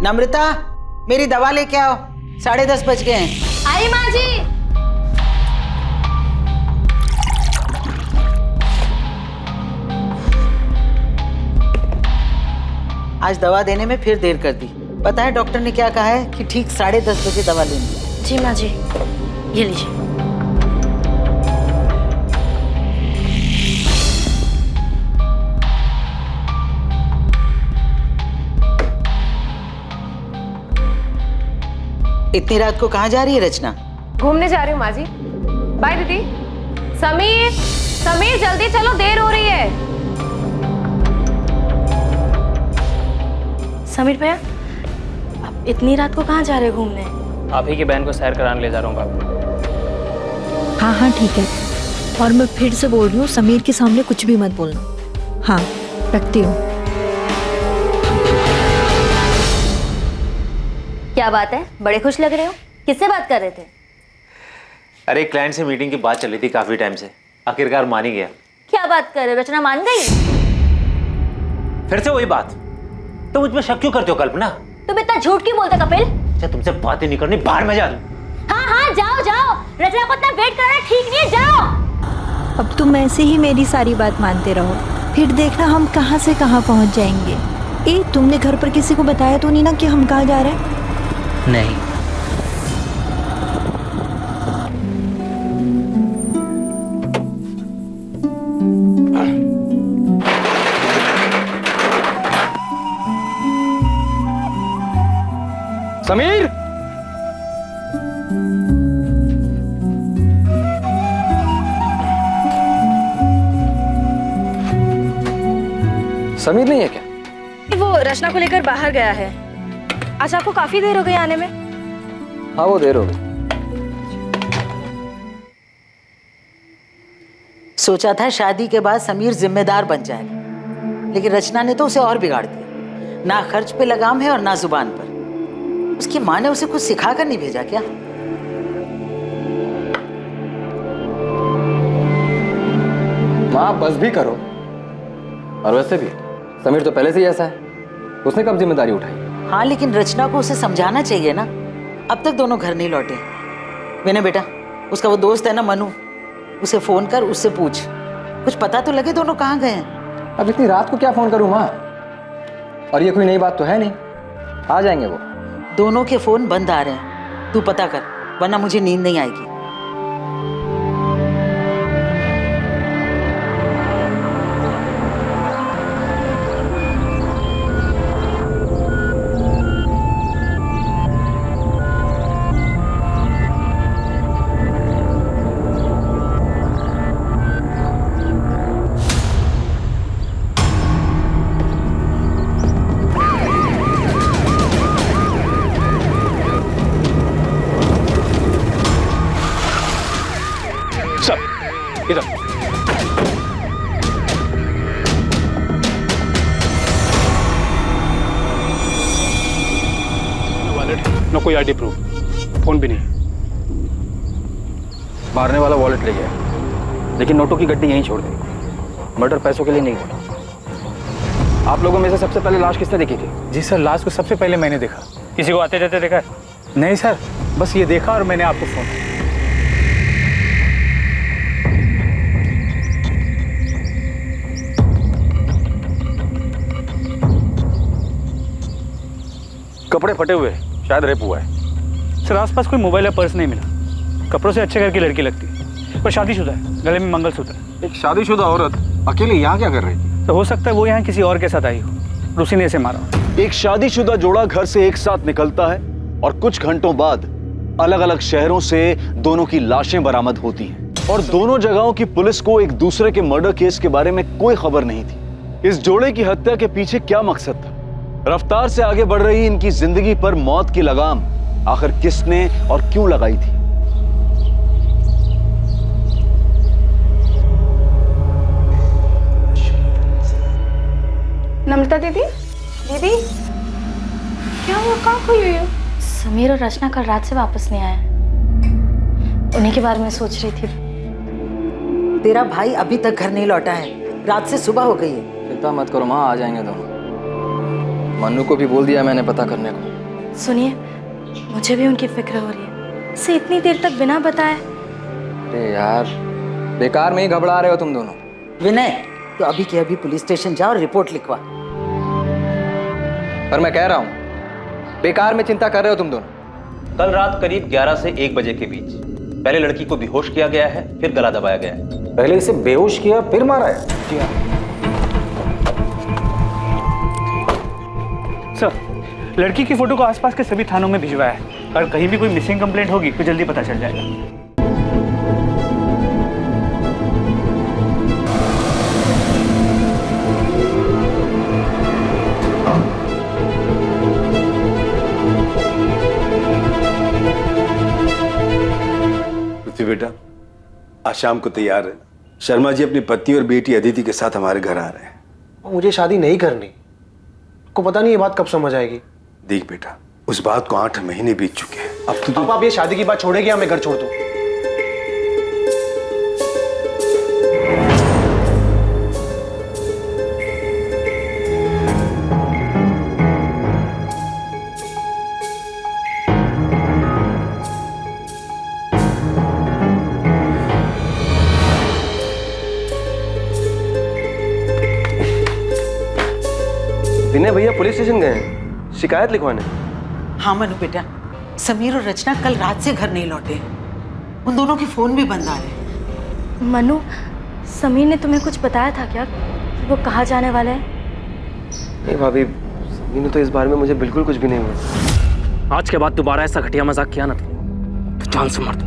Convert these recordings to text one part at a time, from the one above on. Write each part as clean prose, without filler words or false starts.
नम्रता, मेरी दवा लेके आओ, 10:30 बज गए हैं। आई माँ जी। आज दवा देने में फिर देर कर दी। पता है डॉक्टर ने क्या कहा है कि ठीक 10:30 बजे दवा लेनी। जी माँ जी, ये लीजिए। इतनी रात को कहाँ जा रही है रचना? घूमने जा रही हूँ माँ जी। बाय दीदी। समीर, समीर जल्दी चलो, देर हो रही है। समीर भैया, आप इतनी रात को कहाँ जा रहे हो घूमने? आप ही की बहन को सैर कराने ले जा रहा हूँ बाबू। हाँ हाँ ठीक है, और मैं फिर से बोल रही हूँ, समीर के सामने कुछ भी मत बोलना। हाँ, रखती हूँ। क्या बात है, बड़े खुश लग रहे हो? किससे बात कर रहे थे? अरे क्लाइंट से मीटिंग की बात चल रही थी काफी टाइम से, आखिरकार मान ही गया। क्या बात कर रहे हो, रचना मान गई? फिर से वही बात, तो मुझ पर शक क्यों करते हो कल्पना? तुम इतना झूठ क्यों बोलते कपिल? अच्छा तुमसे बातें नहीं करनी, बाहर में जा दूं। हाँ हाँ जाओ जाओ, रचना को इतना वेट करना ठीक नहीं है, जाओ। अब तुम ऐसे ही मेरी सारी बात मानते रहो, फिर देखना हम कहाँ से कहाँ पहुँच जाएंगे। ए, तुमने घर पर किसी को बताया तो नहीं ना कि हम कहाँ जा रहे हैं? नहीं। समीर, समीर नहीं है क्या? वो रचना को लेकर बाहर गया है। आज आपको काफी देर हो गई आने में। हाँ वो देर हो गई। सोचा था शादी के बाद समीर जिम्मेदार बन जाएगा, लेकिन रचना ने तो उसे और बिगाड़ दिया। ना खर्च पे लगाम है और ना जुबान पर। उसकी माँ ने उसे कुछ सिखा कर नहीं भेजा क्या? माँ बस भी करो। और वैसे भी समीर तो पहले से ही ऐसा है, उसने कब जिम्मेदारी उठाई? हाँ, लेकिन रचना को उसे समझाना चाहिए ना। अब तक दोनों घर नहीं लौटे। मैंने बेटा, उसका वो दोस्त है ना मनु, उसे फोन कर, उससे पूछ, कुछ पता तो लगे दोनों कहाँ गए हैं। अब इतनी रात को क्या फोन करूँ माँ? और ये कोई नई बात तो है नहीं, आ जाएंगे वो। दोनों के फोन बंद आ रहे हैं, तू पता कर, वरना मुझे नींद नहीं आएगी। इधर वॉलेट, ना कोई आईडी प्रूफ, फोन भी नहीं। मारने वाला वॉलेट ले गया, लेकिन नोटों की गड्डी यहीं छोड़ दी। मर्डर पैसों के लिए नहीं हुआ। आप लोगों में से सबसे पहले लाश किसने देखी थी? जी सर, लाश को सबसे पहले मैंने देखा। किसी को आते जाते देखा है? नहीं सर, बस ये देखा और मैंने आपको फोन। कपड़े फटे हुए, शायद रेप हुआ है। सर आसपास कोई मोबाइल या पर्स नहीं मिला। कपड़ों से अच्छे घर की लड़की लगती है, पर शादीशुदा है, गले में मंगलसूत्र है। एक शादीशुदा औरत अकेले यहाँ क्या कर रही थी? तो हो सकता है वो यहाँ किसी और के साथ आई हो, उसी ने इसे मारा। एक शादीशुदा जोड़ा घर से एक साथ निकलता है और कुछ घंटों बाद अलग अलग शहरों से दोनों की लाशें बरामद होती हैं और दोनों जगहों की पुलिस को एक दूसरे के मर्डर केस के बारे में कोई खबर नहीं थी। इस जोड़े की हत्या के पीछे क्या मकसद था? रफ्तार से आगे बढ़ रही इनकी जिंदगी पर मौत की लगाम आखिर किसने और क्यों लगाई थी? नम्रता दीदी, दीदी क्या हुआ, कहाँ खोई हुई हो? समीर और रचना कल रात से वापस नहीं आए, उन्हीं के बारे में सोच रही थी। तेरा भाई अभी तक घर नहीं लौटा है, रात से सुबह हो गई है। चिंता मत करो माँ, आ जाएंगे दोनों। मन्नू को भी बोल दिया मैंने पता करने को। सुनिए, मुझे भी उनकी फिक्र हो रही है। इसे इतनी देर तक बिना बताए। अरे यार, बेकार में ही घबरा रहे हो तुम दोनों। विनय, तो अभी के अभी पुलिस स्टेशन जाओ और रिपोर्ट लिखवा। पर मैं कह रहा हूँ, बेकार में चिंता कर रहे हो तुम दोनों। कल रात करीब 11 से 1 बजे के बीच पहले लड़की को बेहोश किया गया है, फिर गला दबाया गया है। पहले इसे बेहोश किया फिर मारा है। जी हाँ। सर, लड़की की फोटो को आसपास के सभी थानों में भिजवाया है और कहीं भी कोई मिसिंग कंप्लेंट होगी तो जल्दी पता चल जाएगा। पृथ्वी बेटा, आज शाम को तैयार है। शर्मा जी अपनी पत्नी और बेटी अदिति के साथ हमारे घर आ रहे हैं। मुझे शादी नहीं करनी। को पता नहीं ये बात कब समझ आएगी। देख बेटा, उस बात को 8 महीने बीत चुके हैं। अब तो आप ये शादी की बात छोड़ेगी या मैं घर छोड़ दूं? विनय भैया पुलिस स्टेशन गए हैं शिकायत लिखवाने। हाँ मनु बेटा, समीर और रचना कल रात से घर नहीं लौटे। उन दोनों के फोन भी बंद आ रहे। मनु, समीर ने तुम्हें कुछ बताया था क्या कि वो कहाँ जाने वाले हैं? नहीं भाभी, समीर ने तो इस बारे में मुझे बिल्कुल कुछ भी नहीं हुआ। आज के बाद दोबारा ऐसा घटिया मजाक किया ना तो जान से मार दूं।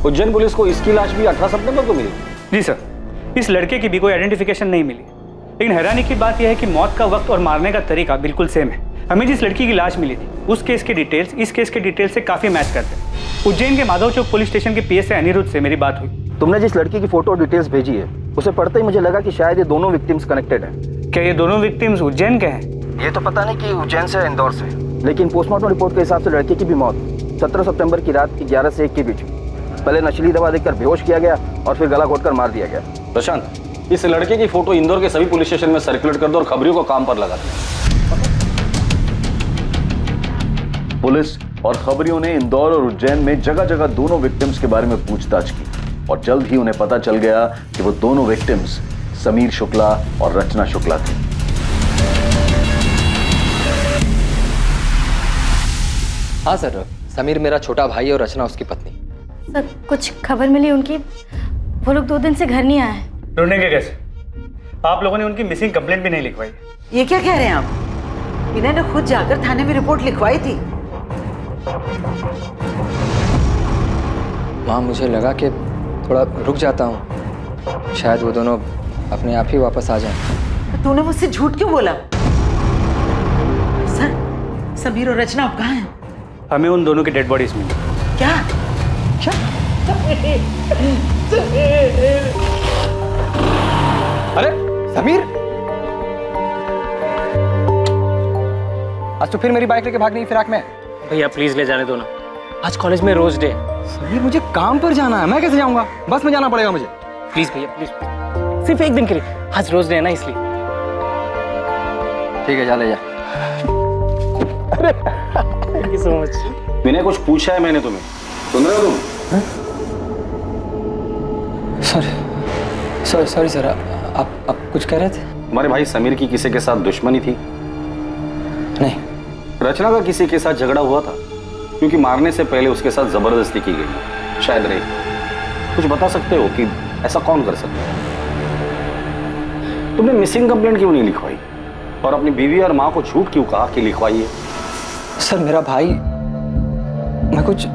उज्जैन पुलिस को इसकी लाश भी 18 सितंबर को मिली। जी सर, इस लड़के की भी कोई आइडेंटिफिकेशन नहीं मिली, लेकिन हैरानी की बात यह है कि मौत का वक्त और मारने का तरीका बिल्कुल सेम है। हमें जिस लड़की की लाश मिली थी उस केस के डिटेल्स इस केस के डिटेल्स से काफी मैच करते हैं। उज्जैन के माधव चौक पुलिस स्टेशन के पीएसआई अनिरुद्ध से मेरी बात हुई। तुमने जिस लड़की की फोटो और डिटेल्स भेजी है उसे पढ़ते ही मुझे लगा कि शायद ये दोनों विक्टिम्स कनेक्टेड हैं। क्या ये दोनों विक्टिम्स उज्जैन के हैं? ये तो पता नहीं कि उज्जैन से इंदौर से, लेकिन पोस्टमार्टम रिपोर्ट के हिसाब से लड़के की भी मौत 17 सितंबर की रात की 11 से 1 के बीच। पहले नशीली दवा देकर बेहोश किया गया और फिर गला घोटकर मार दिया गया। प्रशांत, इस लड़के की फोटो इंदौर के सभी पुलिस स्टेशन में सर्कुलेट कर दो और खबरियों को काम पर लगा दो। पुलिस और खबरियों ने इंदौर और उज्जैन में जगह जगह दोनों विक्टिम्स के बारे में पूछताछ की और जल्द ही उन्हें पता चल गया कि वो दोनों विक्टिम्स समीर शुक्ला और रचना शुक्ला थे। हाँ सर, समीर मेरा छोटा भाई और रचना उसकी पत्नी। सर, कुछ खबर मिली उनकी? वो लोग 2 दिन से घर नहीं आए हैं। ढूंढेंगे कैसे? आप लोगों ने उनकी मिसिंग कंप्लेंट भी नहीं लिखवाई। ये क्या कह रहे हैं आप? विनय ने खुद जाकर थाने में रिपोर्ट लिखवाई थी। माँ, मुझे लगा कि थोड़ा रुक जाता हूँ, शायद वो दोनों अपने आप ही वापस आ जाएं। तूने मुझसे झूठ क्यों बोला? सर, समीर और रचना अब कहाँ हैं? हमें उन दोनों की डेड बॉडीज मिली। क्या? अरे समीर, आज तो फिर मेरी बाइक लेके भागने की फिराक में। भैया प्लीज ले जाने दो ना, आज कॉलेज में रोज डे। समीर, मुझे काम पर जाना है, मैं कैसे जाऊंगा? बस में जाना पड़ेगा मुझे। प्लीज भैया प्लीज, सिर्फ एक दिन के लिए, आज रोज डे है ना इसलिए। ठीक है, जा ले जा। Thank you so much. Vinay, कुछ पूछा है मैंने तुम्हें, सुन रहे हो तुम? सॉरी सर, आप कुछ कह रहे थे? तुम्हारे भाई समीर की किसी के साथ दुश्मनी थी? नहीं। रचना का किसी के साथ झगड़ा हुआ था? क्योंकि मारने से पहले उसके साथ जबरदस्ती की गई, शायद रही। कुछ बता सकते हो कि ऐसा कौन कर सकता है? तुमने मिसिंग कंप्लेंट क्यों नहीं लिखवाई और अपनी बीवी और माँ को झूठ क्यों कहा कि लिखवाई है? सर, मेरा भाई, मैं कुछ,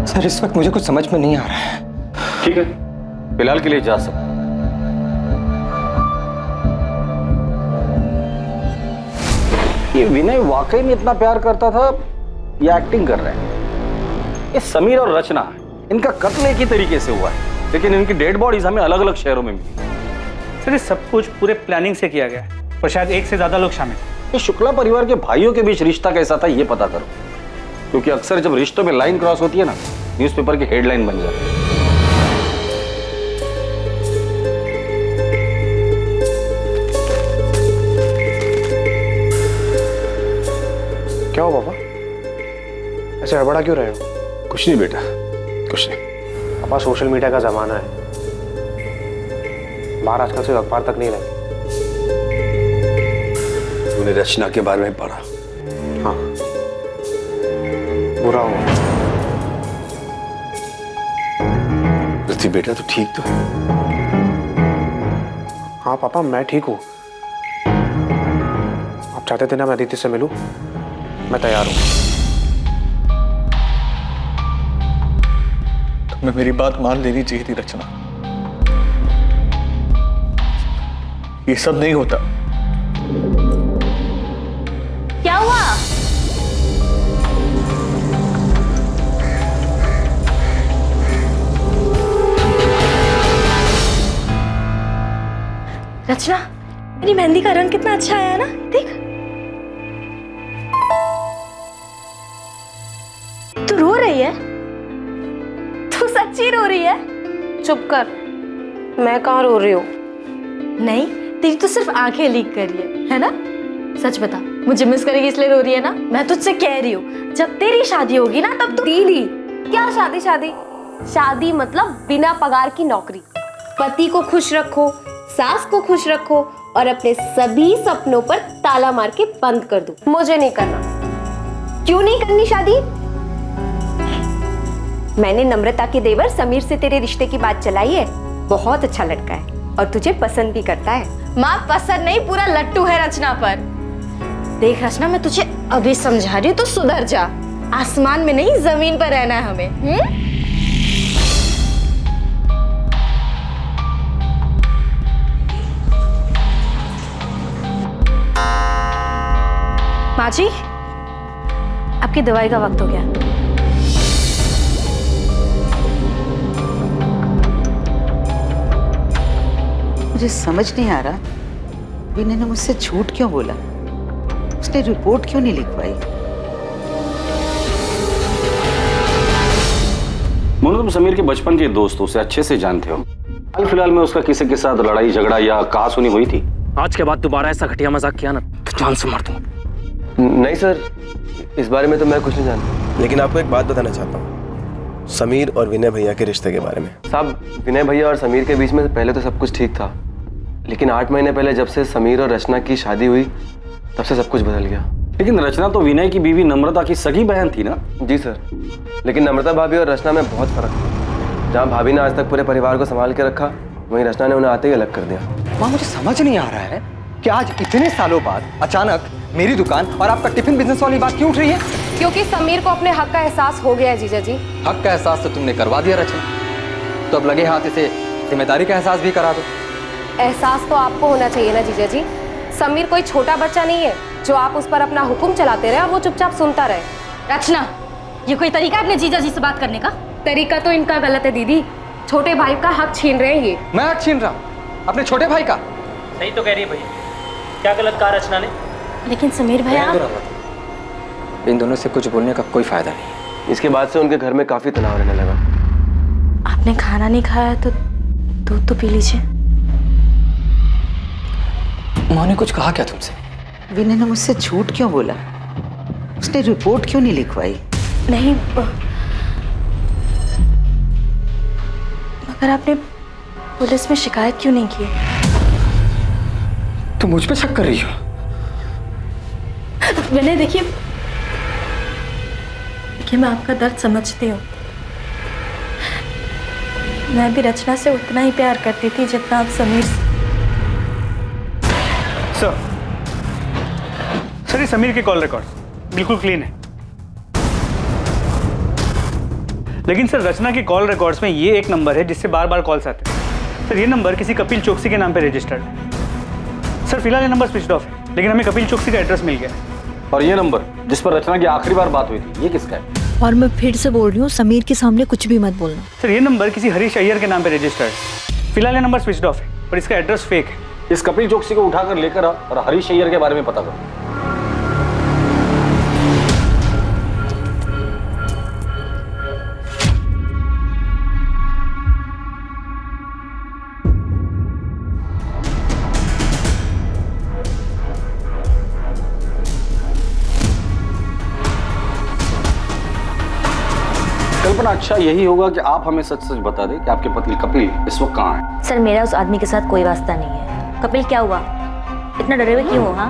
सर इस वक्त मुझे कुछ समझ में नहीं आ रहा है। ठीक है, फिलहाल के लिए जा सकते। ये विनय वाकई में इतना प्यार करता था या एक्टिंग कर रहे हैं? ये समीर और रचना, इनका कत्ल एक ही तरीके से हुआ है, लेकिन इनकी डेड बॉडीज हमें अलग अलग शहरों में मिली। सर ये सब कुछ पूरे प्लानिंग से किया गया है और शायद एक से ज्यादा लोग शामिल हैं। ये शुक्ला परिवार के भाइयों के बीच रिश्ता कैसा था ये पता करो, क्योंकि अक्सर जब रिश्तों में लाइन क्रॉस होती है ना, न्यूज़पेपर की हेडलाइन बन जाती है। क्या हो पापा, ऐसे हड़बड़ा क्यों रहे हो? कुछ नहीं बेटा, कुछ नहीं। पापा सोशल मीडिया का जमाना है, बाहर आजकल से अखबार तक नहीं रहते। तूने रचना के बारे में पढ़ा? हाँ, बुरा हुआ। पृथ्वी बेटा तू ठीक तो है? हाँ पापा मैं ठीक हूँ। आप चाहते थे ना मैं अदिति से मिलूं, मैं तैयार हूँ। तुम्हें मेरी बात मान लेनी चाहिए थी रचना। ये सब नहीं होता। क्या हुआ? रचना, मेरी मेहंदी का रंग कितना अच्छा आया है ना, देख। तू रो रही है? तू सच्ची रो रही है? चुप कर, मैं कहाँ रो रही हूँ? नहीं, तेरी तो सिर्फ आंखें लीक कर रही है ना? सच बता, मुझे मिस करेगी इसलिए रो रही है ना? मैं तुझसे कह रही हूँ, जब तेरी शादी होगी ना तब तू। दीदी, क्या शादी? शादी शादी मतलब बिना पगार की नौकरी। पति को खुश रखो, सास को खुश रखो और अपने सभी सपनों पर ताला मार के बंद कर दो। मुझे नहीं करना। क्यों नहीं करनी शादी? मैंने नम्रता के देवर समीर से तेरे रिश्ते की बात चलाई है। बहुत अच्छा लड़का है और तुझे पसंद भी करता है। माँ पसंद नहीं, पूरा लट्टू है रचना पर। देख रचना, मैं तुझे अभी समझा रही हूँ, तो सुधर जा। आसमान में नहीं जमीन पर रहना है हमें। माँ जी, आपकी दवाई का वक्त हो गया। मुझे समझ नहीं आ रहा, विनय ने मुझसे झूठ क्यों बोला? उसने रिपोर्ट क्यों नहीं लिखवाई? मोनू, तुम समीर के बचपन के दोस्त हो, उसे अच्छे से जानते हो। हाल फिलहाल में उसका किसी के साथ लड़ाई झगड़ा या कहासुनी हुई थी? आज के बाद दोबारा ऐसा घटिया मजाक किया ना तो जान से मार दूंगा। नहीं सर, इस बारे में तो मैं कुछ नहीं जानता। लेकिन आपको एक बात बताना चाहता हूँ, समीर और विनय भैया के रिश्ते के बारे में। साहब, विनय भैया और समीर के बीच में पहले तो सब कुछ ठीक था, लेकिन 8 महीने पहले जब से समीर और रचना की शादी हुई तब से सब कुछ बदल गया। लेकिन रचना तो विनय की बीवी नम्रता की सगी बहन थी ना? जी सर, लेकिन नम्रता भाभी और रचना में बहुत फर्क है। जहाँ भाभी ने आज तक पूरे परिवार को संभाल के रखा, वहीं रचना ने उन्हें आते ही अलग कर दिया। माँ, मुझे समझ नहीं आ रहा है कि आज इतने सालों बाद अचानक मेरी दुकान और आपका टिफिन बिजनेस वाली बात क्यों उठ रही है? क्योंकि समीर को अपने हक का एहसास हो गया है जीजा जी। हक का एहसास तो तुमने करवा दिया रचना, तो अब लगे हाथ इसे जिम्मेदारी का एहसास भी करा दो। एहसास तो आपको होना चाहिए ना जीजा जी। समीर कोई छोटा बच्चा नहीं है जो आप उस पर अपना हुक्म चलाते रहे और वो चुपचाप सुनता रहे। रचना, ये कोई तरीका है अपने जीजा जी से बात करने का? तरीका तो इनका गलत है दीदी। छोटे भाई का हक छीन रहे हैं ये। मैं हक छीन रहा हूँ अपने छोटे भाई का? सही तो कह रही है भैया, क्या गलत कहा रचना ने? लेकिन समीर भैया, इन दोनों से कुछ बोलने का कोई फायदा नहीं। इसके बाद से उनके घर में काफी तनाव रहने लगा। आपने खाना नहीं खाया तो दूध तो पी लीजिए। माँ ने कुछ कहा क्या तुमसे? विनय ने मुझसे झूठ क्यों बोला? उसने रिपोर्ट क्यों नहीं लिखवाई? नहीं, मगर आपने पुलिस में शिकायत क्यों नहीं की? तुम मुझ पे शक कर रही हो? विनय, देखिए मैं आपका दर्द समझती हूँ। मैं भी रचना से उतना ही प्यार करती थी जितना आप समीर से। सर ये समीर के कॉल रिकॉर्ड बिल्कुल क्लीन है, लेकिन सर रचना के कॉल रिकॉर्ड्स में ये एक नंबर है जिससे बार बार कॉल्स आते हैं। सर ये नंबर किसी कपिल चौकसी के नाम पे रजिस्टर्ड है। सर फिलहाल ये नंबर स्विच ऑफ है, लेकिन हमें कपिल चौकसी का एड्रेस मिल गया है। और ये नंबर जिस पर रचना की आखिरी बार बात हुई थी, ये किसका है? और मैं फिर से बोल रही हूँ, समीर के सामने कुछ भी मत बोलना। सर ये नंबर किसी हरीश अय्यर के नाम पे रजिस्टर्ड है। फिलहाल ये नंबर स्विच ऑफ है, पर इसका एड्रेस फेक है। इस कपिल चौकसी को उठाकर लेकर आ और हरीश अय्यर के बारे में पता करो। कल्पना, अच्छा यही होगा कि आप हमें सच सच बता दें कि आपके पति कपिल इस वक्त कहाँ है। सर मेरा उस आदमी के साथ कोई वास्ता नहीं है। कपिल क्या हुआ, इतना डरे हुए क्यों हो? हाँ,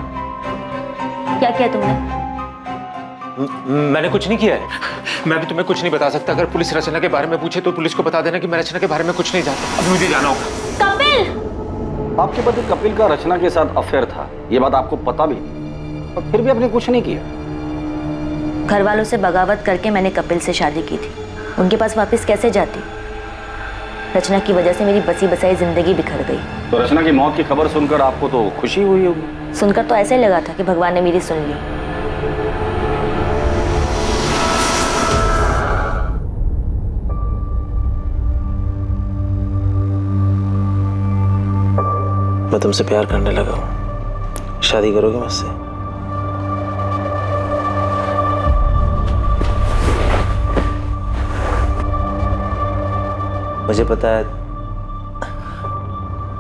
क्या किया तुमने? मैंने कुछ नहीं किया है। मैं भी तुम्हें कुछ नहीं बता सकता। अगर पुलिस रचना के बारे में पूछे तो पुलिस को बता देना कि मैं रचना के बारे में कुछ नहीं जानता। अब मुझे जाना होगा। कपिल! आपके पति कपिल का रचना के साथ अफेयर था, ये बात आपको पता भी और फिर भी आपने कुछ नहीं किया। घर वालों से बगावत करके मैंने कपिल से शादी की थी। उनके पास वापस कैसे जाती? रचना की वजह से मेरी बसी बसाई जिंदगी बिखर गई। तो रचना की मौत की खबर सुनकर आपको तो खुशी हुई होगी। सुनकर तो ऐसे लगा था कि भगवान ने मेरी सुन ली। मैं तुमसे प्यार करने लगा हूँ। शादी करोगे मुझसे? मुझे पता है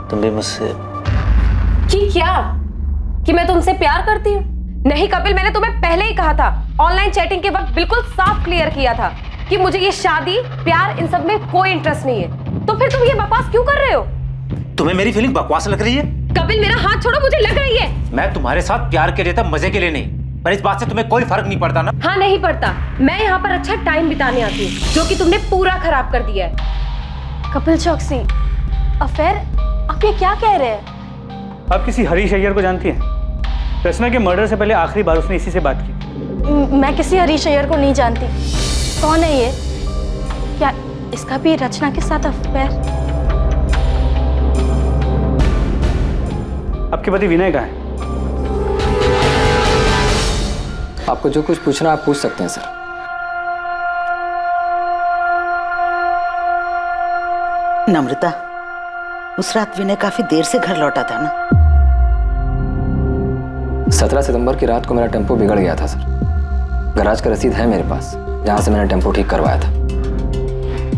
तुम भी मुझसे। कि क्या? कि मैं तुमसे प्यार करती हूँ? नहीं कपिल, मैंने तुम्हें पहले ही कहा था। ऑनलाइन चैटिंग के वक्त बिल्कुल साफ क्लियर किया था कि मुझे ये शादी, प्यार, इन सब में कोई इंटरेस्ट नहीं है। तो फिर तुम ये बकवास क्यों कर रहे हो? तुम्हें मेरी फीलिंग बकवास लग रही है? कपिल मेरा हाथ छोड़ो, मुझे लग रही है। मैं तुम्हारे साथ प्यार के लिए था, मजे के लिए नहीं। पर इस बात से तुम्हें कोई फर्क नहीं पड़ता ना? हाँ नहीं पड़ता। मैं यहाँ पर अच्छा टाइम बिताने आती हूँ, जो कि तुमने पूरा खराब कर दिया है। कपिल चौकसी, अफेयर? आप ये क्या कह रहे हैं? आप किसी हरीश अय्यर को जानती हैं? रचना के मर्डर से पहले आखिरी बार उसने इसी से बात की। मैं किसी हरीश अय्यर को नहीं जानती। कौन है ये? क्या इसका भी रचना के साथ अफेयर? आपके पति विनय कहाँ है? आपको जो कुछ पूछना आप पूछ सकते हैं सर। नम्रता, उस रात विनय काफी देर से घर लौटा था ना? 17 सितंबर की रात को मेरा टेम्पो बिगड़ गया था सर। गैराज का रसीद है मेरे पास, जहां से मैंने टेम्पो ठीक करवाया था।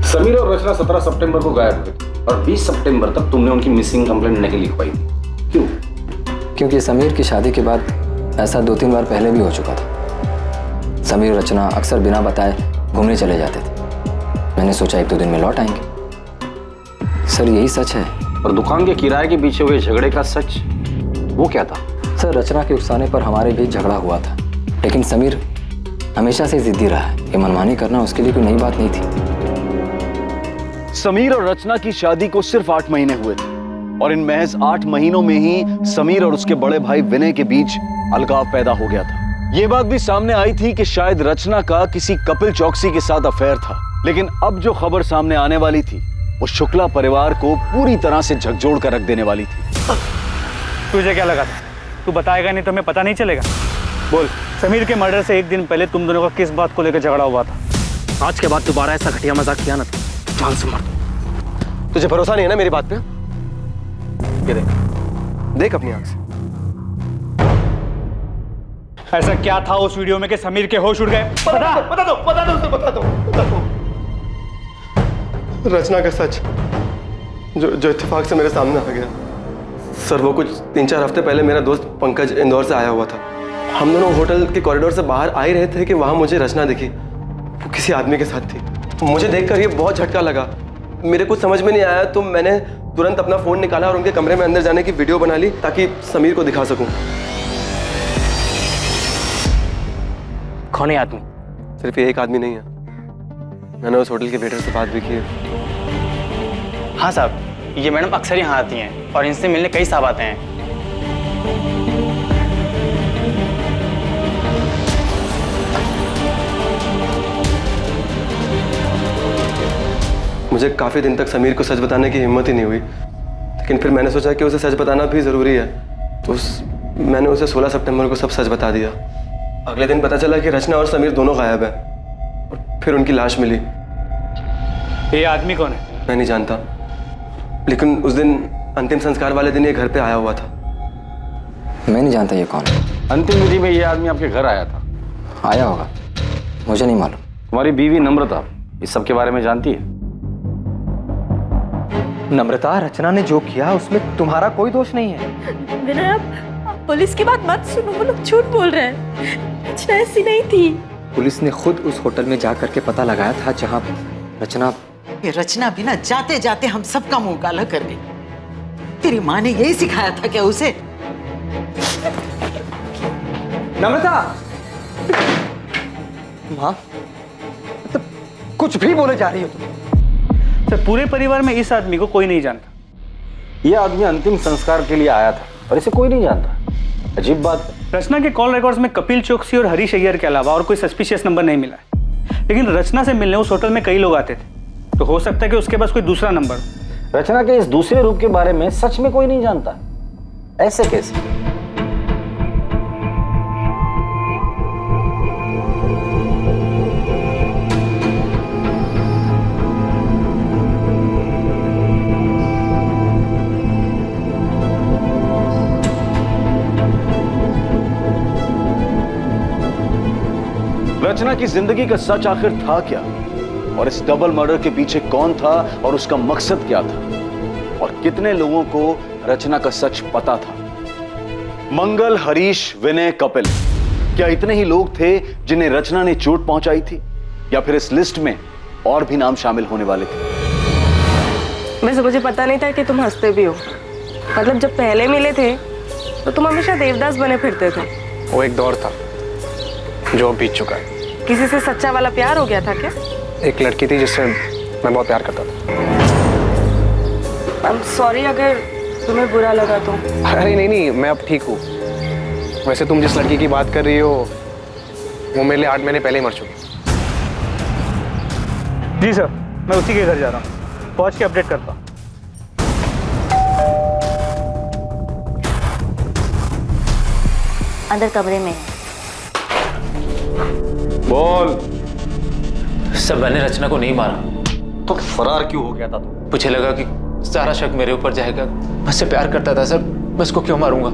समीर और रचना 17 सितंबर को गायब हुए थे और 20 सितंबर तक तुमने उनकी मिसिंग कंप्लेंट नहीं लिखवाई थी। क्यों? क्योंकि समीर की शादी के बाद ऐसा 2-3 बार पहले भी हो चुका था। समीर और रचना अक्सर बिना बताए घूमने चले जाते थे। मैंने सोचा 1-2 दिन में लौट आएंगे। सर यही सच है। और दुकान के किराए के पीछे हुए झगड़े का सच, वो क्या था? सर रचना के उकसाने पर हमारे बीच झगड़ा हुआ था, लेकिन समीर हमेशा से जिद्दी रहा है। ये मनमानी करना उसके लिए कोई नई बात नहीं थी। समीर और रचना की शादी को सिर्फ 8 महीने हुए थे और इन महज 8 महीनों में ही समीर और उसके बड़े भाई विनय के बीच अलगाव पैदा हो गया था। ये बात भी सामने आई थी कि शायद रचना का किसी कपिल चौकसी के साथ अफेयर था, लेकिन अब जो खबर सामने आने वाली थी वो शुक्ला परिवार को पूरी तरह से झकझोर कर रख देने वाली थी। तुझे क्या लगा था? तू बताएगा नहीं तो हमें पता नहीं चलेगा? बोल, समीर के मर्डर से 1 दिन पहले तुम दोनों का किस बात को लेकर झगड़ा हुआ था? आज के बाद दोबारा ऐसा घटिया मजाक किया ना तो जान से मार दूं। तुझे भरोसा नहीं है ना मेरी बात पे? ये देख अपनी आंख से। ऐसा क्या था उस वीडियो में कि समीर के होश उड़ गए? बता दो। रचना का सच जो इत्तेफाक से मेरे सामने आ गया। सर वो कुछ 3-4 हफ्ते पहले मेरा दोस्त पंकज इंदौर से आया हुआ था। हम दोनों होटल के कॉरिडोर से बाहर आ ही रहे थे कि वहां मुझे रचना दिखी। वो किसी आदमी के साथ थी। मुझे देखकर ये बहुत झटका लगा। मेरे कुछ समझ में नहीं आया तो मैंने तुरंत अपना फोन निकाला और उनके कमरे में अंदर जाने की वीडियो बना ली ताकि समीर को दिखा सकूं। कौन है आदमी? सिर्फ ये एक आदमी नहीं है, मैंने उस होटल के वेटर से बात भी की है। हाँ साहब, ये मैडम अक्सर यहाँ आती हैं और इनसे मिलने कई साहब आते हैं। मुझे काफ़ी दिन तक समीर को सच बताने की हिम्मत ही नहीं हुई, लेकिन फिर मैंने सोचा कि उसे सच बताना भी ज़रूरी है, तो मैंने उसे 16 सितंबर को सब सच बता दिया। अगले दिन पता चला कि रचना और समीर दोनों गायब हैं और फिर उनकी लाश मिली। ये आदमी कौन है? मैं नहीं जानता, लेकिन उस दिन अंतिम संस्कार वाले दिन ये घर पे आया हुआ था। मैं नहीं जानता ये कौन है। अंतिम विधि में ये आदमी आपके घर आया था? आया होगा, मुझे नहीं मालूम। तुम्हारी बीवी नम्रता इस सब के बारे में जानती है? नम्रता, रचना ने जो किया उसमें तुम्हारा कोई दोष नहीं है। विनय, आप पुलिस की बात मत सुनो, वो लोग झूठ बोल रहे हैं। रचना ऐसी नहीं थी। पुलिस ने खुद उस होटल में जा करके पता लगाया था जहां रचना। ये रचना भी ना जाते जाते हम सबका मुंह काला कर गई। तेरी माँ ने यही सिखाया था क्या उसे? नम्रता, माँ, तो कुछ भी बोले जा रही हो तुम। सर, पूरे परिवार में इस आदमी को कोई नहीं जानता। ये आदमी अंतिम संस्कार के लिए आया था और इसे कोई नहीं जानता। अजीब बात है। रचना के कॉल रिकॉर्ड्स में कपिल चौकसी और हरीश अय्यर के अलावा और कोई सस्पिशियस नंबर नहीं मिला है। लेकिन रचना से मिलने उस होटल में कई लोग आते थे, तो हो सकता है कि उसके पास कोई दूसरा नंबर। रचना के इस दूसरे रूप के बारे में सच में कोई नहीं जानता। ऐसे कैसे? रचना की जिंदगी का सच आखिर था क्या, और इस डबल मर्डर के पीछे कौन था और उसका मकसद क्या था, और कितने लोगों को रचना का सच पता था? मंगल, हरीश, विनय, कपिल, क्या इतने ही लोग थे जिन्हें रचना ने चोट पहुंचाई थी, या फिर इस लिस्ट में और भी नाम शामिल होने वाले थे? वैसे मुझे पता नहीं था कि तुम हंसते भी हो। मतलब जब पहले मिले थे तो तुम हमेशा देवदास बने फिरते थे। वो एक दौर था जो बीत चुका है। किसी से सच्चा वाला प्यार हो गया था क्या? एक लड़की थी जिससे मैं बहुत प्यार करता था। आई एम सॉरी अगर तुम्हें बुरा लगा तो। अरे नहीं, मैं अब ठीक हूँ। वैसे तुम जिस लड़की की बात कर रही हो वो मेरे लिए 8 महीने पहले ही मर चुकी। जी सर, मैं उसी के घर जा रहा हूँ, पहुँच के अपडेट करता हूँ। अंदर कमरे में है। बोल। सर, मैंने रचना को नहीं मारा। तो फरार क्यों हो गया था तू? मुझे लगा कि सारा शक मेरे ऊपर जाएगा। मैं उससे प्यार करता था सर, मैं उसको क्यों मारूंगा?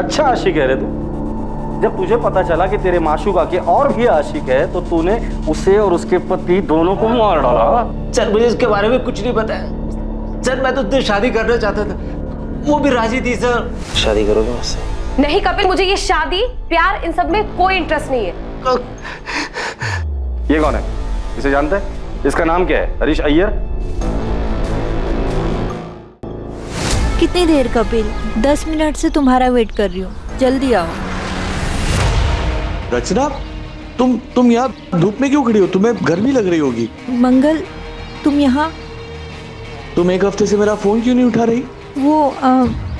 अच्छा आशिक है रे तू। जब तुझे पता चला कि तेरे माशूका के और भी आशिक है तो तूने उसे और उसके पति दोनों को मार डाला। सर, मुझे इसके बारे में कुछ नहीं पता है सर। मैं तो उससे शादी करना चाहता था, वो भी राजी थी सर। शादी करोगे मुझसे? नहीं कपिल, मुझे ये शादी प्यार इन सब में कोई इंटरेस्ट नहीं है। ये कौन है? इसे जानते हैं? इसका नाम क्या है? हरीश अय्यर। कितनी देर कपिल? 10 मिनट से तुम्हारा वेट कर रही हूँ, जल्दी आओ। रचना, तुम यहाँ धूप में क्यों खड़ी हो? तुम्हें गर्मी लग रही होगी। मंगल, तुम यहाँ? तुम एक हफ्ते से मेरा फोन क्यों नहीं उठा रही? वो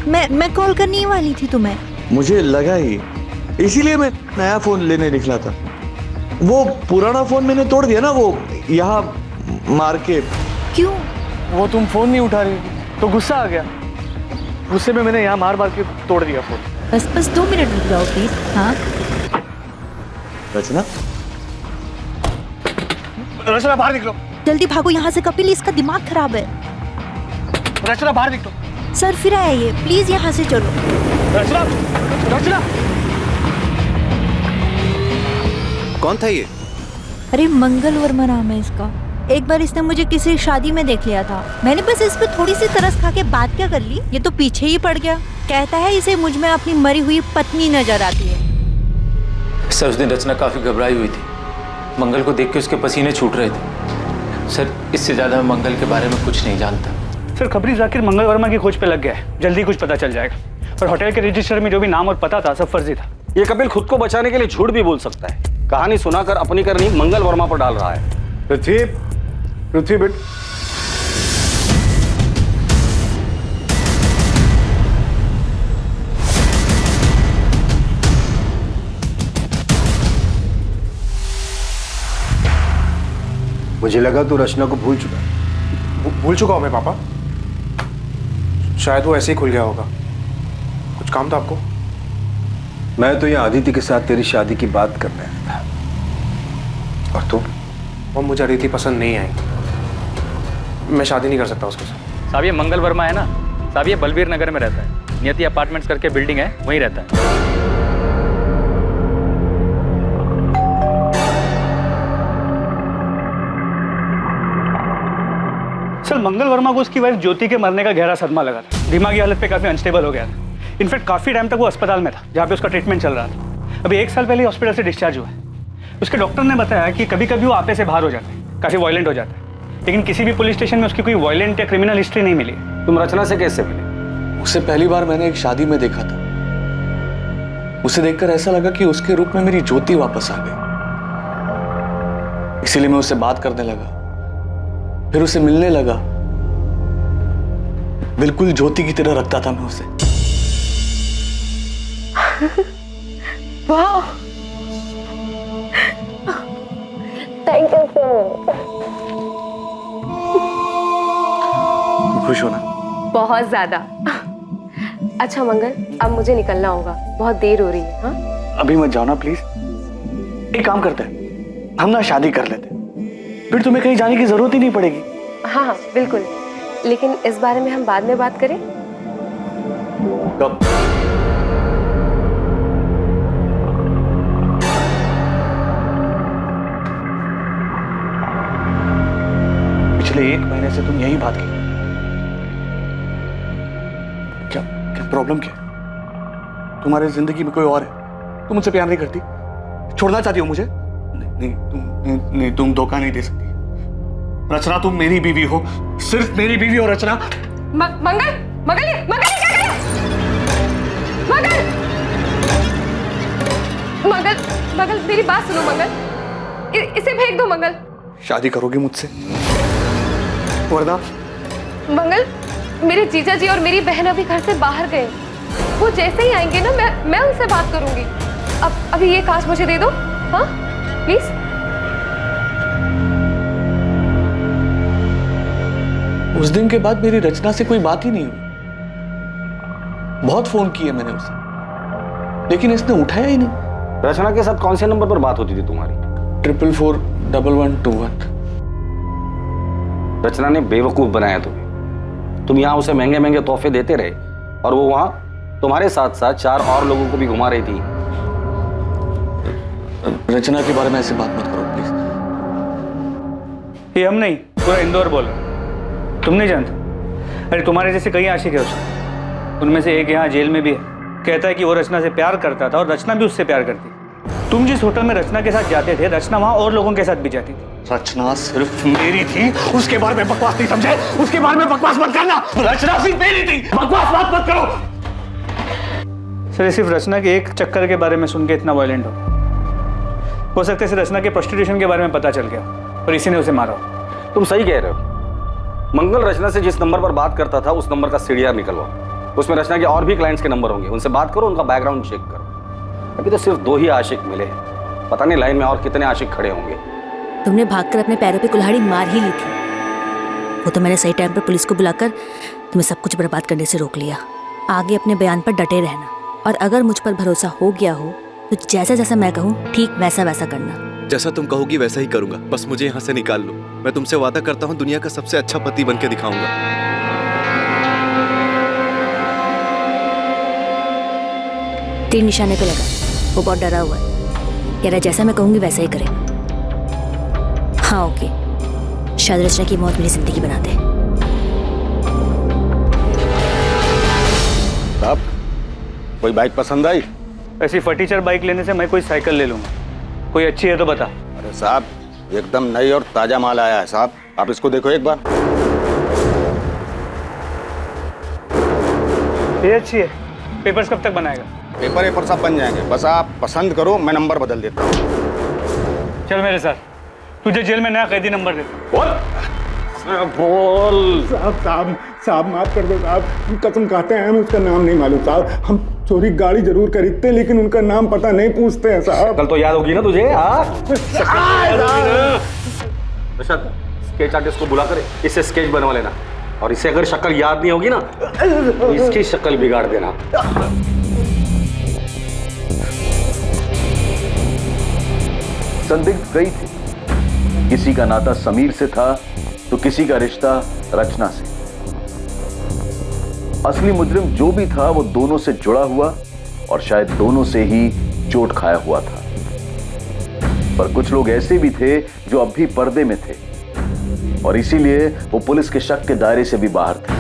मैं कॉल करने ही वाली थी तुम्हें। मुझे लगा ही, इसीलिए मैं नया फोन लेने निकला था। वो पुराना फोन मैंने तोड़ दिया ना, वो यहाँ मार के। क्यों? वो तुम फोन नहीं उठा रही तो गुस्सा आ गया, गुस्से में मैंने यहाँ मार मार के तोड़ दिया फोन। बस 2 मिनट रुक जाओ प्लीज। हाँ रचना, रचना बाहर निकलो। जल्दी भागो यहाँ से कपिल, इसका दिमाग खराब है। रचना बाहर निकलो। सर फिर आया ये, प्लीज यहाँ से चलो। रचना, रचना। कौन था ये? अरे मंगल वर्मा नाम है इसका। एक बार इसने मुझे किसी शादी में देख लिया था, मैंने बस इस पे थोड़ी सी तरस खा के बात क्या कर ली, ये तो पीछे ही पड़ गया। कहता है इसे मुझ में अपनी मरी हुई पत्नी नजर आती है। सर, उस दिन रचना काफी घबराई हुई थी। मंगल को देख के उसके पसीने छूट रहे थे। सर, इससे ज्यादा मैं मंगल के बारे में कुछ नहीं जानता। सर, खबरी जाकिर मंगल वर्मा की खोज पे लग गया है, जल्दी कुछ पता चल जाएगा। और होटल के रजिस्टर में जो भी नाम और पता था सब फर्जी था। ये कपिल खुद को बचाने के लिए झूठ भी बोल सकता है। कहानी सुनाकर अपनी करनी मंगल वर्मा पर डाल रहा है। पृथ्वी बेट, मुझे लगा तू रचना को भूल चुका है। भूल चुका हूँ मैं पापा। शायद वो ऐसे ही खुल गया होगा। कुछ काम था आपको? मैं तो यहाँ आदित्य के साथ तेरी शादी की बात करने आया था। और तू? और मुझे अदिति पसंद नहीं आई। मैं शादी नहीं कर सकता उसके साथ। साहब ये मंगल वर्मा है ना साहब, ये बलबीर नगर में रहता है, नियति अपार्टमेंट्स करके बिल्डिंग है, वहीं रहता है। सर मंगल वर्मा को उसकी वाइफ ज्योति के मरने का गहरा सदमा लगा था, दिमागी हालत पे काफी अनस्टेबल हो गया था। इनफैक्ट काफी टाइम तक वो अस्पताल में था जहाँ पे उसका ट्रीटमेंट चल रहा था। अभी 1 साल पहले हॉस्पिटल से डिस्चार्ज हुआ है। उसके डॉक्टर ने बताया कि कभी कभी वो आपे से बाहर हो जाता है, काफी वायलेंट हो जाता है, लेकिन किसी भी पुलिस स्टेशन में उसकी कोई वायलेंट या क्रिमिनल हिस्ट्री नहीं मिली। तुम रचना से कैसे मिले? उसे पहली बार मैंने एक शादी में देखा था। उसे देखकर ऐसा लगा कि उसके रूप में मेरी ज्योति वापस आ गई, इसीलिए मैं उससे बात करने लगा, फिर उसे मिलने लगा। बिल्कुल ज्योति की तरह रखता था मैं उसे। वाह, थैंक यू सो मच। खुश हो ना? बहुत ज्यादा। अच्छा मंगल, अब मुझे निकलना होगा, बहुत देर हो रही है। हाँ अभी मत जाओ ना प्लीज। एक काम करते हैं, हम ना शादी कर लेते हैं, फिर तुम्हें कहीं जाने की जरूरत ही नहीं पड़ेगी। हाँ हाँ बिल्कुल, लेकिन इस बारे में हम बाद में बात करें। कब? पिछले 1 महीने से तुम यही बात की। क्या प्रॉब्लम क्या है? तुम्हारी जिंदगी में कोई और है, तुम मुझसे प्यार नहीं करती, छोड़ना चाहती हो मुझे? नहीं, तुम धोखा नहीं दे सकती। रचना तुम मेरी बीवी हो, सिर्फ मेरी बीवी हो रचना। मंगल मंगल मंगल क्या कर रहे हो? मंगल मंगल मंगल मेरी बात सुनो मंगल, इसे फेंक दो मंगल। शादी करोगी मुझसे वरना? मंगल, मेरे जीजा जी और मेरी बहन अभी घर से बाहर गए, वो जैसे ही आएंगे ना मैं उनसे बात करूंगी। अब अभी ये कांच मुझे दे दो, हाँ प्लीज। उस दिन के बाद मेरी रचना से कोई बात ही नहीं हुई। बहुत फोन किए मैंने उसे, लेकिन इसने उठाया ही नहीं। रचना के साथ कौन से नंबर पर बात होती थी तुम्हारी? 4441121। रचना ने बेवकूफ बनाया तुम्हें। तुम यहाँ उसे महंगे महंगे तोहफे देते रहे और वो वहां तुम्हारे साथ साथ 4 और लोगों को भी घुमा रही थी। रचना के बारे में ऐसे बात मत करो प्लीज। ये हम नहीं, पूरा इंदौर बोल रहा। तुम नहीं जानते? अरे तुम्हारे जैसे कई आशिक है उसके, उनमें से एक यहाँ जेल में भी है। कहता है कि वो रचना से प्यार करता था और रचना भी उससे प्यार करती। तुम जिस होटल में रचना के साथ जाते थे, रचना वहां और लोगों के साथ भी जाती थी। रचना सिर्फ मेरी थी, उसके बारे में बकवास नहीं समझे? उसके बारे में बकवास मत करना। रचना सिर्फ मेरी थी, बकवास बात मत करो। सर सिर्फ रचना के एक चक्कर के बारे में सुन के इतना वायलेंट हो सकता है रचना के प्रोस्टिट्यूशन के बारे में पता चल गया और इसी ने उसे मारा। तुम सही कह रहे हो। मंगल रचना से जिस नंबर पर बात करता था उस नंबर का सीडीआर निकलवा, उसमें रचना के और भी क्लाइंट्स के नंबर होंगे, उनसे बात करो, उनका बैकग्राउंड चेक करो। अभी तो सिर्फ 2 ही आशिक मिले हैं, पता नहीं लाइन में और कितने आशिक खड़े होंगे। तुमने भागकर अपने पैरों पे कुल्हाड़ी मार ही ली थी। वो तो मैंने सही टाइम पर पुलिस को बुलाकर तुम्हें सब कुछ बर्बाद करने से रोक लिया। आगे अपने बयान पर डटे रहना, और अगर मुझ पर भरोसा हो गया हो तो जैसा जैसा मैं कहूँ ठीक वैसा वैसा करना। जैसा तुम कहोगी वैसा ही करूंगा, बस मुझे यहाँ से निकाल लो। मैं तुमसे वादा करता हूँ दुनिया का सबसे अच्छा पति बन के दिखाऊंगा। तीर निशाने पे लगा, वो बहुत डरा हुआ है, कह रहा जैसा मैं कहूंगी वैसा ही करेगा। हाँ ओके, शायद रचना की मौत मेरी जिंदगी बना दे। साहब कोई बाइक पसंद आई? ऐसी फटीचर बाइक लेने से मैं कोई साइकिल ले लूंगा। कोई अच्छी है तो बता। अरे साहब एकदम नई और ताजा माल आया है साहब, आप इसको देखो एक बार। ये अच्छी है। पेपर्स कब तक बनाएगा? पेपर सब बन जाएंगे, बस आप पसंद करो, मैं नंबर बदल देता हूँ। चल मेरे साथ, तुझे जेल में नया कैदी नंबर दे। बोल साहब माफ कर दो साहब, कसम खाते हैं हमें उसका नाम नहीं मालूम साहब। हम चोरी गाड़ी जरूर खरीदते लेकिन उनका नाम पता नहीं पूछते हैं साहब। कल तो याद होगी ना तुझे? स्केच आर्टिस्ट को बुलाकर इससे स्केच बनवा लेना, और इसे अगर शक्ल याद नहीं होगी ना तो इसकी शक्ल बिगाड़ देना। संदिग्ध गई थी किसी का नाता समीर से था तो किसी का रिश्ता रचना से। असली मुजरिम जो भी था वो दोनों से जुड़ा हुआ और शायद दोनों से ही चोट खाया हुआ था। पर कुछ लोग ऐसे भी थे जो अब भी पर्दे में थे और इसीलिए वो पुलिस के शक के दायरे से भी बाहर थे।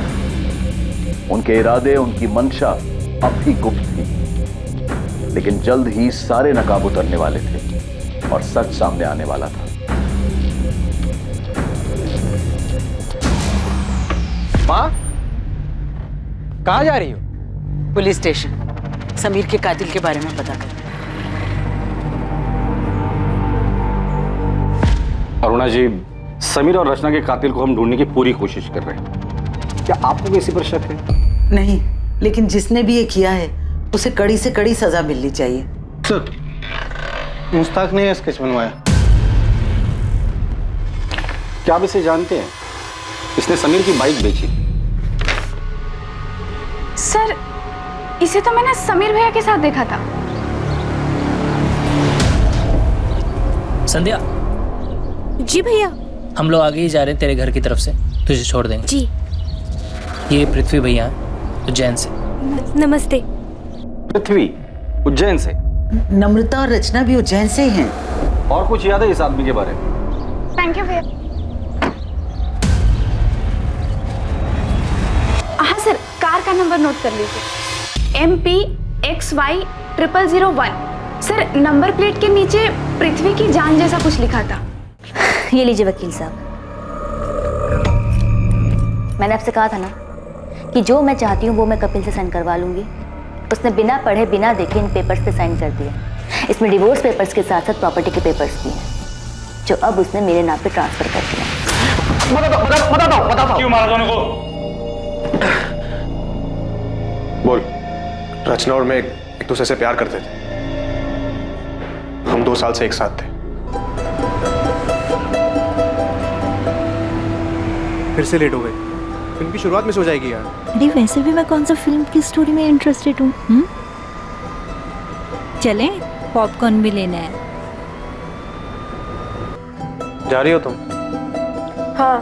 उनके इरादे, उनकी मंशा अब भी गुप्त थी, लेकिन जल्द ही सारे नकाब उतरने वाले थे और सच सामने आने वाला था। माँ, कहाँ जा रही हो? पुलिस स्टेशन, समीर के कातिल के बारे में पता कर। अरुणा जी, समीर और रचना के कातिल को हम ढूंढने की पूरी कोशिश कर रहे हैं। क्या आपको किसी पर शक है? नहीं, लेकिन जिसने भी ये किया है उसे कड़ी से कड़ी सजा मिलनी चाहिए। सर, मुश्ताक ने स्केच बनवाया। क्या आप इसे जानते हैं? इसने समीर की बाइक बेची। सर, इसे तो मैंने समीर भैया के साथ देखा था। संध्या। जी भैया। हम लोग आगे ही जा रहे हैं तेरे घर की तरफ से, तुझे छोड़ देंगे। जी। ये पृथ्वी भैया उज्जैन से। नमस्ते। पृथ्वी उज्जैन से? नम्रता और रचना भी उज्जैन से ही हैं। और कुछ याद है इस आदमी के बारे में? थैंक यू भैया। हाँ सर, कार का नंबर नोट कर लीजिए, MPXY0001। सर, नंबर प्लेट के नीचे पृथ्वी की जान जैसा कुछ लिखा था। ये लीजिए वकील साहब। मैंने आपसे कहा था ना कि जो मैं चाहती हूँ वो मैं कपिल से साइन करवा लूंगी। उसने बिना पढ़े बिना देखे इन पेपर्स पे साइन कर दिया। इसमें डिवोर्स पेपर्स के साथ साथ प्रॉपर्टी के पेपर्स भी हैं, जो अब उसने मेरे नाम पे ट्रांसफर कर दिया। बताओ क्यों मारा दोनों को? बोल। रचना और मैं एक दूसरे से प्यार करते थे। हम 2 साल से एक साथ थे। फिर से लेट हो गए। फिल्म की शुरुआत में सो जाएगी यार। अरे वैसे भी मैं कौन सा फिल्म की स्टोरी में इंटरेस्टेड हूँ। चलें, पॉपकॉर्न भी लेना है। जा रही हो तुम? हाँ,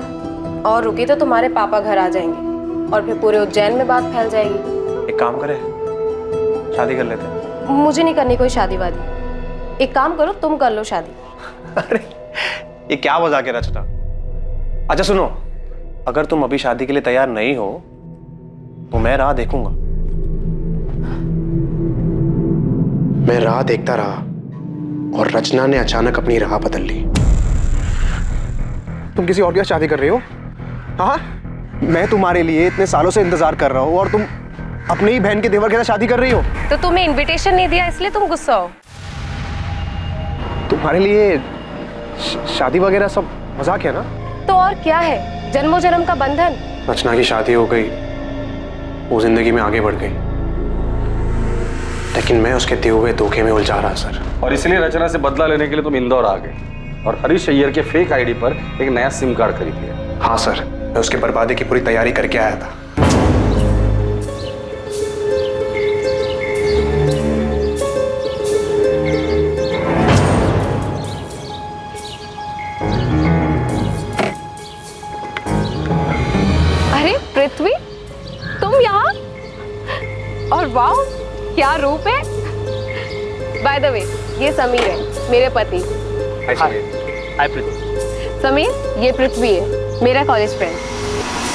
और रुकी तो तुम्हारे पापा घर आ जाएंगे और फिर पूरे उज्जैन में बात फैल जाएगी। एक काम करें, शादी कर लेते हैं। मुझे नहीं करनी कोई शादी वादी। एक काम करो, तुम कर लो शादी। अरे ये क्या मजाक है रचना? अच्छा सुनो, अगर तुम अभी शादी के लिए तैयार नहीं हो तो मैं राह देखूंगा। मैं राह देखता रहा और रचना ने अचानक अपनी राह बदल ली। तुम किसी और के साथ शादी कर रही हो? हाँ, मैं तुम्हारे लिए इतने सालों से इंतजार कर रहा हूँ और तुम अपनी ही बहन के देवर के साथ शादी कर रही हो। तो तुम्हें इनविटेशन नहीं दिया इसलिए तुम गुस्सा हो? तुम्हारे लिए शादी वगैरह सब मजाक है ना? तो और क्या है, जन्मों जन्म का बंधन। रचना की शादी हो गई, वो जिंदगी में आगे बढ़ गई, लेकिन मैं उसके दिए हुए धोखे में उलझा रहा सर। और इसलिए रचना से बदला लेने के लिए तुम इंदौर आ गए और हरीश अय्यर के फेक आईडी पर एक नया सिम कार्ड खरीद लिया। हाँ सर, मैं उसके बर्बादी की पूरी तैयारी करके आया था। अरे पृथ्वी, तुम यहाँ? और वाह, क्या रूप है। बाय द वे, ये समीर है, मेरे पति। हाय पृथ्वी। समीर, ये पृथ्वी है, मेरा कॉलेज फ्रेंड।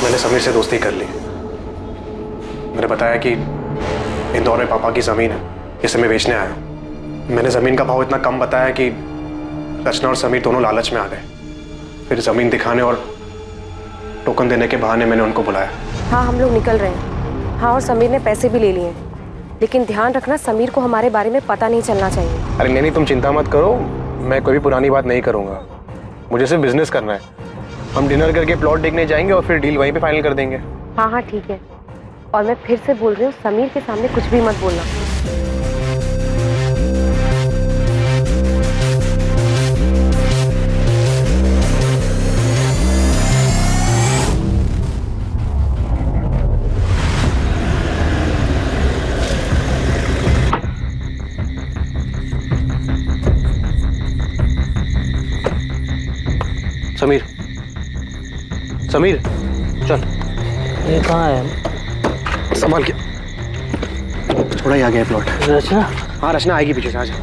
मैंने समीर से दोस्ती कर ली। मैंने बताया कि इंदौर में पापा की ज़मीन है, जिसे मैं बेचने आया हूँ। मैंने ज़मीन का भाव इतना कम बताया कि रचना और समीर दोनों लालच में आ गए। फिर ज़मीन दिखाने और टोकन देने के बहाने मैंने उनको बुलाया। हाँ, हम लोग निकल रहे हैं। हाँ, और समीर ने पैसे भी ले लिए, लेकिन ध्यान रखना समीर को हमारे बारे में पता नहीं चलना चाहिए। अरे नहीं, तुम चिंता मत करो, मैं कोई भी पुरानी बात नहीं करूँगा। मुझे सिर्फ बिजनेस करना है। हम डिनर करके प्लॉट देखने जाएंगे और फिर डील वहीं पे फाइनल कर देंगे। हाँ हाँ ठीक है, और मैं फिर से बोल रही हूँ, समीर के सामने कुछ भी मत बोलना। समीर, समीर चल। ये कहाँ है? संभाल के, थोड़ा ही आ गया प्लॉट। रचना? हाँ रचना आएगी पीछे से, आ जा।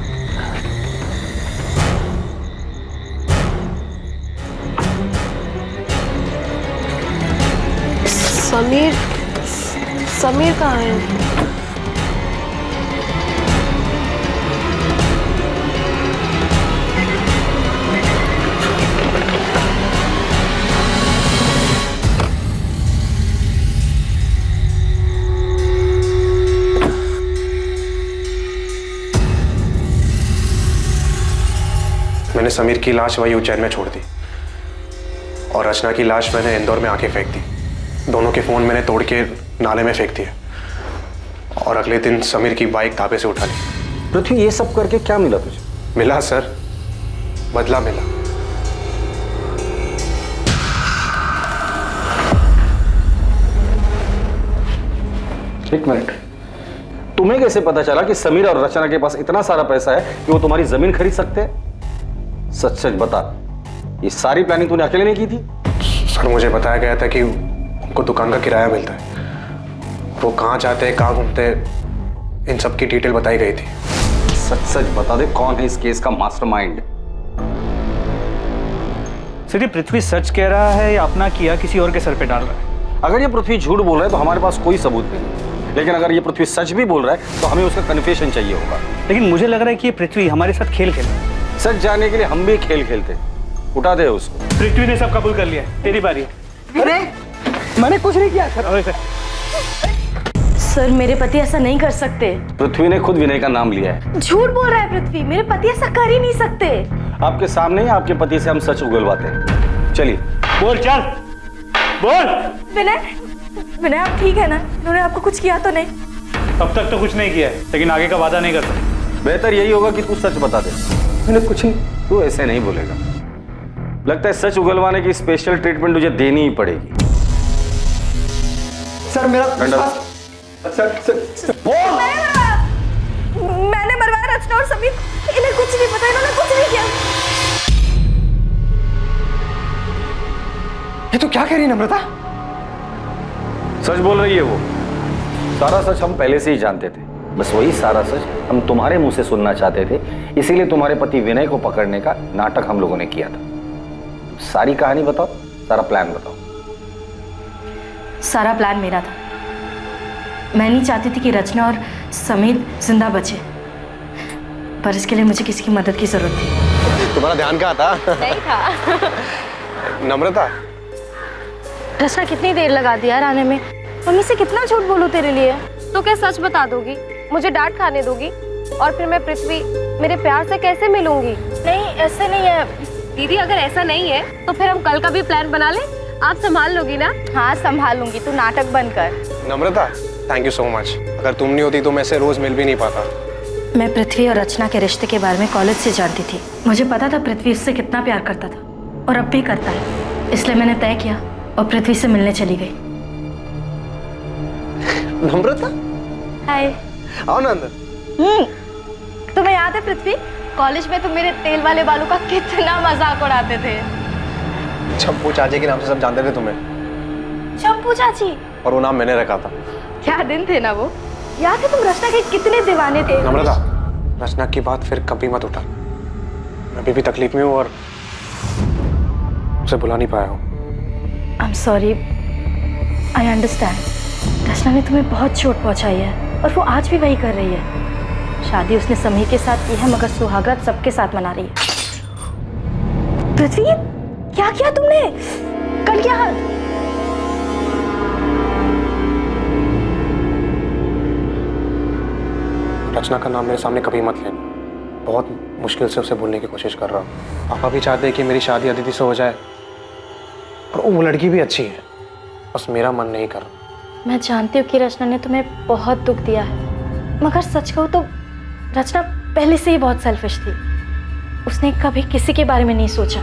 समीर, समीर कहाँ है? मैंने समीर की लाश वही उज्जैन में छोड़ दी और रचना की लाश मैंने इंदौर में आके फेंक दी। दोनों के फोन मैंने तोड़ के नाले में फेंक दिए और अगले दिन समीर की बाइक ढाबे से उठा ली। पृथ्वी, ये सब करके क्या मिला तुझे? मिला सर, बदला मिला। एक मिनट, तुम्हें कैसे पता चला कि समीर और रचना के पास इतना सारा पैसा है कि वो तुम्हारी जमीन खरीद सकते हैं? सच सच बता, ये सारी प्लानिंग तूने अकेले नहीं की थी? सर मुझे बताया गया था कि उनको दुकान का किराया मिलता है, वो कहाँ जाते हैं, कहाँ घूमते हैं, इन सब की डिटेल बताई गई थी। सच सच बता दे, कौन है इस केस का मास्टरमाइंड? सर, ये पृथ्वी सच कह रहा है या अपना किया किसी और के सर पे डाल रहा है? अगर ये पृथ्वी झूठ बोल रहा है तो हमारे पास कोई सबूत नहीं, लेकिन अगर ये पृथ्वी सच भी बोल रहा है तो हमें उसका कन्फेशन चाहिए होगा। लेकिन मुझे लग रहा है कि ये पृथ्वी हमारे साथ खेल खेल रहा है। सच जानने के लिए हम भी खेल खेलते, उठा दे उसको। पृथ्वी ने सब कबूल कर लिया, तेरी बारी है। अरे मैंने कुछ नहीं किया सर। सर मेरे पति ऐसा नहीं कर सकते। पृथ्वी ने खुद विनय का नाम लिया है। झूठ बोल रहा है पृथ्वी, मेरे पति ऐसा कर ही नहीं सकते। आपके सामने ही आपके पति से हम सच उगलवाते हैं। चलिए बोल, चल बोल। विनय, विनय आप ठीक है ना? उन्होंने आपको कुछ किया तो नहीं? अब तक तो कुछ नहीं किया है, लेकिन आगे का वादा नहीं कर सकते। बेहतर यही होगा कि तू सच बता दे। मैंने कुछ नहीं। तू ऐसे नहीं बोलेगा, लगता है सच उगलवाने की स्पेशल ट्रीटमेंट तुझे देनी ही पड़ेगी। सर मेरा मैंने मरवाया रचना और समीर, इन्हें कुछ नहीं पता, इन्होंने कुछ नहीं किया। ये तो क्या कह रही है नम्रता? सच बोल रही है वो। सारा सच हम पहले से ही जानते थे, बस वही सारा सच हम तुम्हारे मुंह से सुनना चाहते थे, इसीलिए तुम्हारे पति विनय को पकड़ने का नाटक हम लोगों ने किया था। सारी कहानी बताओ, सारा प्लान बताओ। सारा प्लान मेरा था। मैं नहीं चाहती थी कि रचना और समीर जिंदा बचे, पर इसके लिए मुझे किसी की मदद की जरूरत थी। तुम्हारा ध्यान कहाँ था? नहीं था। नम्रता, रचना कितनी देर लगा दी यार आने में? मम्मी से कितना झूठ बोलूं तेरे लिए? तो क्या सच बता दोगी? मुझे डांट खाने दोगी? और फिर मैं पृथ्वी मेरे प्यार से कैसे मिलूंगी? नहीं ऐसे नहीं है दीदी, अगर ऐसा नहीं है तो फिर हम कल का भी प्लान बना ले। आप संभाल लोगी ना? हाँ संभाल लूंगी, तू नाटक बंद कर। नम्रता थैंक यू सो मच। अगर तुम नहीं होती तो मैं ऐसे रोज मिल भी नहीं पाता। मैं पृथ्वी और रचना के रिश्ते के बारे में कॉलेज से जानती थी। मुझे पता था पृथ्वी उससे कितना प्यार करता था और अब भी करता है, इसलिए मैंने तय किया और पृथ्वी से मिलने चली गई। नम्रता, हाय। आओ ना अंदर। तुम्हें याद है पृथ्वी, कॉलेज में तुम मेरे तेल वाले बालों का कितना मजाक उड़ाते थे। चंपू चाची के नाम से सब जानते थे तुम्हें। चंपू चाची? और वो नाम मैंने रखा था। क्या दिन थे ना वो। याद है तुम रचना के कितने दीवाने थे। नम्रता, रचना की बात फिर कभी मत उठा। मैं अभी भी तकलीफ में हूँ और उसे बुला नहीं पाया हूँ। I am sorry, I understand. Rachna ने तुम्हें बहुत चोट पहुंचाई है और वो आज भी वही कर रही है। शादी उसने समीर के साथ की है, मगर सुहागरात सबके साथ मना रही है। पृथ्वी, क्या किया तुमने? कल क्या हाल? रचना का नाम मेरे सामने कभी मत लेना। बहुत मुश्किल से उसे भूलने की कोशिश कर रहा हूँ। पापा भी चाहते हैं कि मेरी शादी अदिति से हो जाए और वो लड़की भी अच्छी है, बस मेरा मन नहीं कर रहा। मैं जानती हूँ कि रचना ने तुम्हें बहुत दुख दिया है, मगर सच कहूँ तो रचना पहले से ही बहुत सेल्फिश थी। उसने कभी किसी के बारे में नहीं सोचा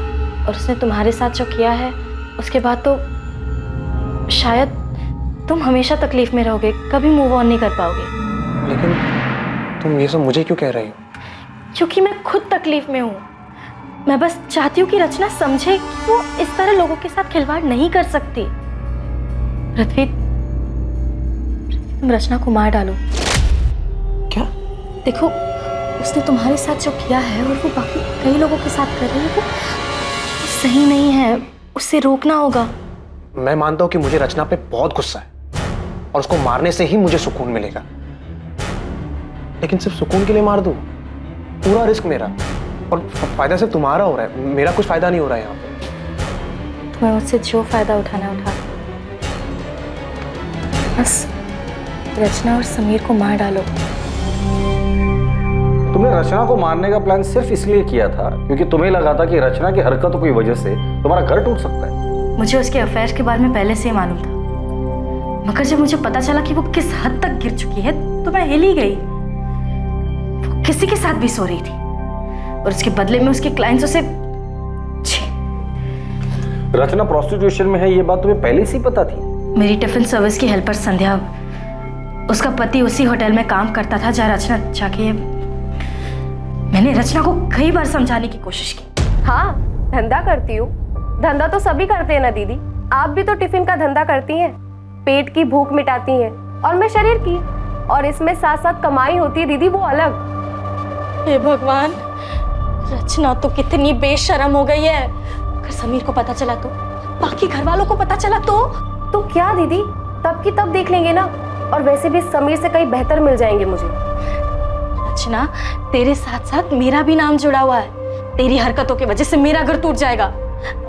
और उसने तुम्हारे साथ जो किया है उसके बाद तो शायद तुम हमेशा तकलीफ में रहोगे, कभी मूव ऑन नहीं कर पाओगे। लेकिन तुम ये सब मुझे क्यों कह रही हो? क्योंकि मैं खुद तकलीफ में हूँ। मैं बस चाहती हूँ कि रचना समझे कि वो इस तरह लोगों के साथ खिलवाड़ नहीं कर सकती। पृथ्वी, तुम रचना को मार डालो। क्या? देखो, उसने तुम्हारे साथ जो किया है और वो बाकी कई लोगों के साथ कर रही है, वो सही नहीं है। उससे रोकना होगा। मैं मानता हूं कि मुझे रचना पे बहुत गुस्सा है और उसको मारने से ही मुझे सुकून मिलेगा, लेकिन सिर्फ सुकून के लिए मार दूं? पूरा रिस्क मेरा और फायदा सिर्फ तुम्हारा हो रहा है, मेरा कुछ फायदा नहीं हो रहा है यहाँ पे। तुम्हें मुझसे जो फायदा उठाना उठा, बस रचना और समीर को मार डालो। तुमने रचना को मारने का प्लान सिर्फ इसलिए किया था क्योंकि तुम्हें लगा था कि रचना की हरकतों की वजह से तुम्हारा घर टूट सकता है। मुझे उसके अफेयर के बारे में पहले से ही मालूम था, मगर जब मुझे पता चला कि वो किस हद तक गिर चुकी है तो मैं हिल ही गई। वो किसी के साथ भी सो रही थी और उसके बदले में उसके क्लाइंट्स से। रचना प्रोस्टिट्यूशन में है, ये बात तुम्हें पहले से ही पता थी? मेरी टिफिन सर्विस की हेल्पर संध्या, उसका पति उसी होटल में काम करता था जहाँ रचना जाके। मैंने रचना को कई बार समझाने की कोशिश की। हाँ, धंधा करती हूँ। धंधा तो सभी करते हैं ना दीदी, आप भी तो टिफिन का धंधा करती हैं। पेट की भूख मिटाती हैं और मैं शरीर की, और इसमें साथ साथ कमाई होती है दीदी, वो अलग। हे भगवान, रचना तो कितनी बेशर्म हो गई है। अगर समीर को पता चला तो, बाकी घर वालों को पता चला तो क्या दीदी, तब की तब देख लेंगे ना। और वैसे भी समीर से कहीं बेहतर मिल जाएंगे मुझे। रचना, तेरे साथ साथ मेरा भी नाम जुड़ा हुआ है। तेरी हरकतों की वजह से मेरा घर टूट जाएगा।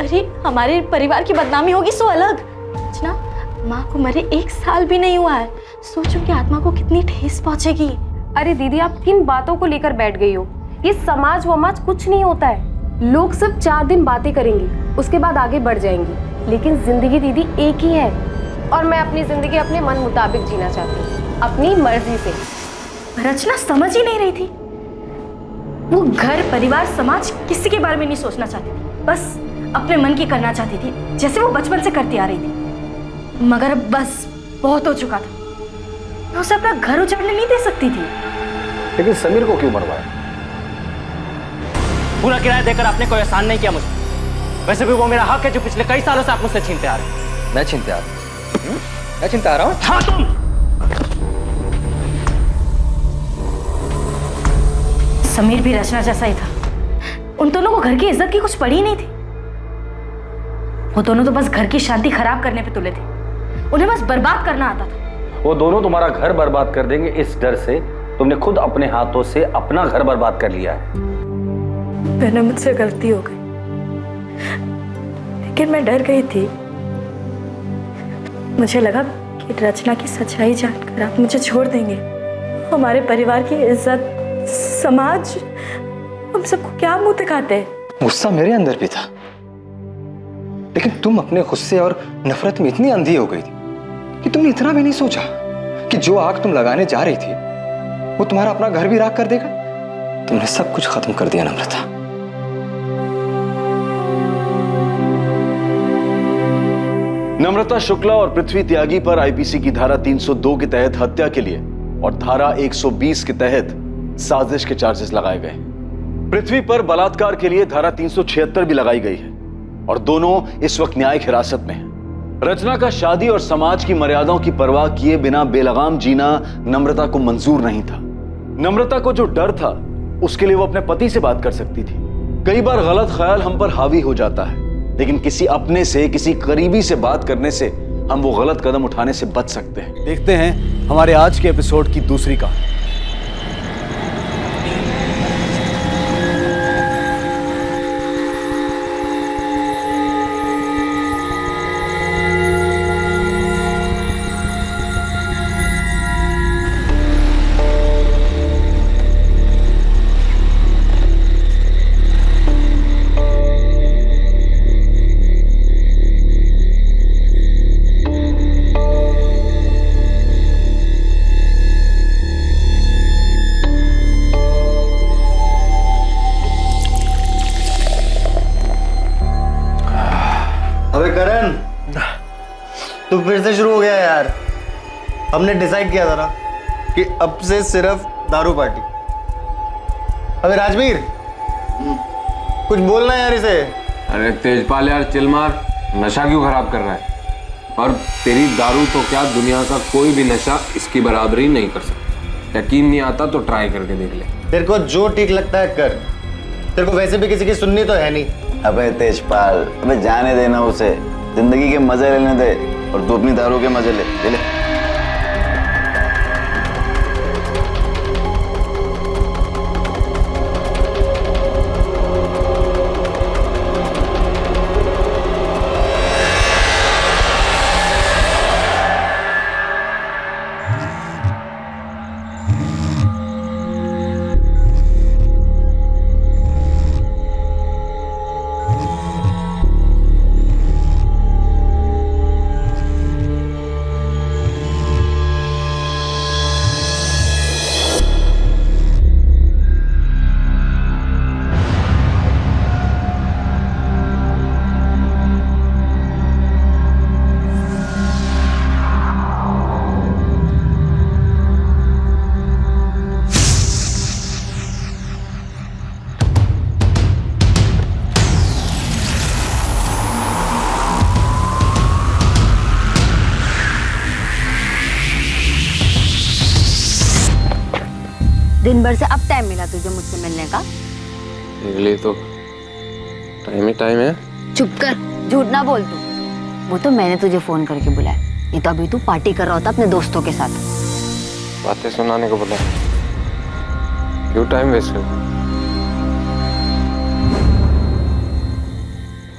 अरे हमारे परिवार की बदनामी होगी सो अलग। रचना, माँ को मरे 1 साल भी नहीं हुआ है, सोचो कि आत्मा को कितनी ठेस पहुंचेगी। अरे दीदी, आप किन बातों को लेकर बैठ गई हो? ये समाज वमाज कुछ नहीं होता है। लोग सिर्फ 4 दिन बातें करेंगे, उसके बाद आगे बढ़ जाएंगे, लेकिन जिंदगी दीदी एक ही है। और मैं अपनी जिंदगी अपने मन मुताबिक जीना चाहती हूँ, अपनी मर्जी से। रचना समझ ही नहीं रही थी। वो घर, परिवार, समाज किसी के बारे में नहीं सोचना चाहती थी, बस अपने मन की करना चाहती थी, जैसे वो बचपन से करती आ रही थी। मगर अब बस बहुत हो चुका था। मैं उसे अपना घर उजाड़ने नहीं दे सकती थी। लेकिन समीर को क्यों मरवाया? पूरा किराया देकर आपने कोई एहसान नहीं किया मुझे। वैसे भी वो मेरा हक है जो पिछले कई सालों से आप मुझसे छीनते आ रहे हैं। मैं छीनते आ रहा हूँ? मैं छीनते आ रहा हूँ? हाँ, तुम। समीर भी रचना जैसा ही था। उन दोनों को घर की इज्जत की कुछ पड़ी नहीं थी। वो दोनों तो बस घर की शांति खराब करने पे तुले थे। उन्हें बस बर्बाद करना आता था। वो दोनों तुम्हारा घर बर्बाद कर देंगे, इस डर से तुमने खुद अपने हाथों से अपना घर बर्बाद कर लिया है। मैंने, मुझसे गलती हो गई, लेकिन मैं डर गई थी। मुझे लगा कि रचना की सच्चाई जानकर आप मुझे छोड़ देंगे। हमारे परिवार की इज्जत, समाज, हम सबको क्या मुंह दिखाते। गुस्सा मेरे अंदर भी था, लेकिन तुम अपने गुस्से और नफरत में इतनी अंधी हो गई थी कि तुमने इतना भी नहीं सोचा कि जो आग तुम लगाने जा रही थी वो तुम्हारा अपना घर भी राख कर देगा। तुमने सब कुछ खत्म कर दिया नम्रता। नम्रता शुक्ला और पृथ्वी त्यागी पर आईपीसी की धारा 302 के तहत हत्या के लिए और धारा 120 के तहत साजिश के चार्जेस लगाए गए। पृथ्वी पर बलात्कार के लिए धारा 376 भी लगाई गई है और दोनों इस वक्त न्यायिक हिरासत में हैं। रचना का शादी और समाज की मर्यादाओं की परवाह किए बिना बेलगाम जीना नम्रता को मंजूर नहीं था। नम्रता को जो डर था उसके लिए वो अपने पति से बात कर सकती थी। कई बार गलत ख्याल हम पर हावी हो जाता है, लेकिन किसी अपने से, किसी करीबी से बात करने से हम वो गलत कदम उठाने से बच सकते हैं। देखते हैं हमारे आज के एपिसोड की दूसरी कहानी। तो फिर से शुरू हो गया यार। हमने डिसाइड किया था ना कि अब से सिर्फ दारू पार्टी। अबे राजवीर, कुछ बोलना यार इसे। अरे तेजपाल यार चिल मार, नशा क्यों खराब कर रहा है? और तेरी दारू तो क्या, दुनिया का कोई भी नशा इसकी बराबरी नहीं कर सकता। यकीन नहीं आता तो ट्राई करके देख ले। तेरे को जो ठीक लगता है कर, तेरे को वैसे भी किसी की सुननी तो है नहीं। अबे तेजपाल, अबे जाने देना उसे, जिंदगी के मजे लेने दे और तू अपनी दारू के मजे ले। दिन भर से अब टाइम मिला तुझे मुझसे मिलने का? मेरे लिए तो टाइम ही टाइम है। चुप कर, झूठ ना बोल तू। वो तो मैंने तुझे फोन करके बुलाया, ये तो अभी तू पार्टी कर रहा था अपने दोस्तों के साथ। बातें सुनाने को बोला, क्यों टाइम वेस्ट कर?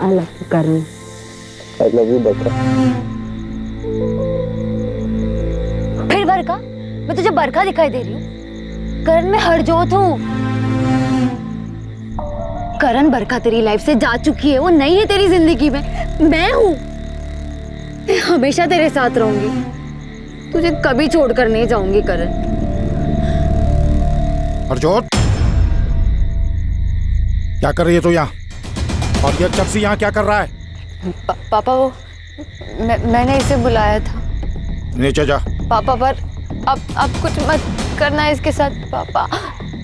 आई love you Karan. I love you बरका। फिर बरका? मैं तुझे बरका दिखाई दे रही हूँ? करण मैं हरजोत हूँ। करण, बरका तेरी लाइफ से जा चुकी है, वो नहीं है तेरी जिंदगी में। मैं हूँ, मैं हमेशा तेरे साथ रहूंगी, तुझे कभी छोड़कर नहीं जाऊंगी करण। हरजोत, क्या कर रही है तू यहाँ? और ये चप्सी यहाँ क्या कर रहा है? पापा वो मैंने इसे बुलाया था। नीचे जा। पापा पर अब कुछ मत करना इसके साथ पापा,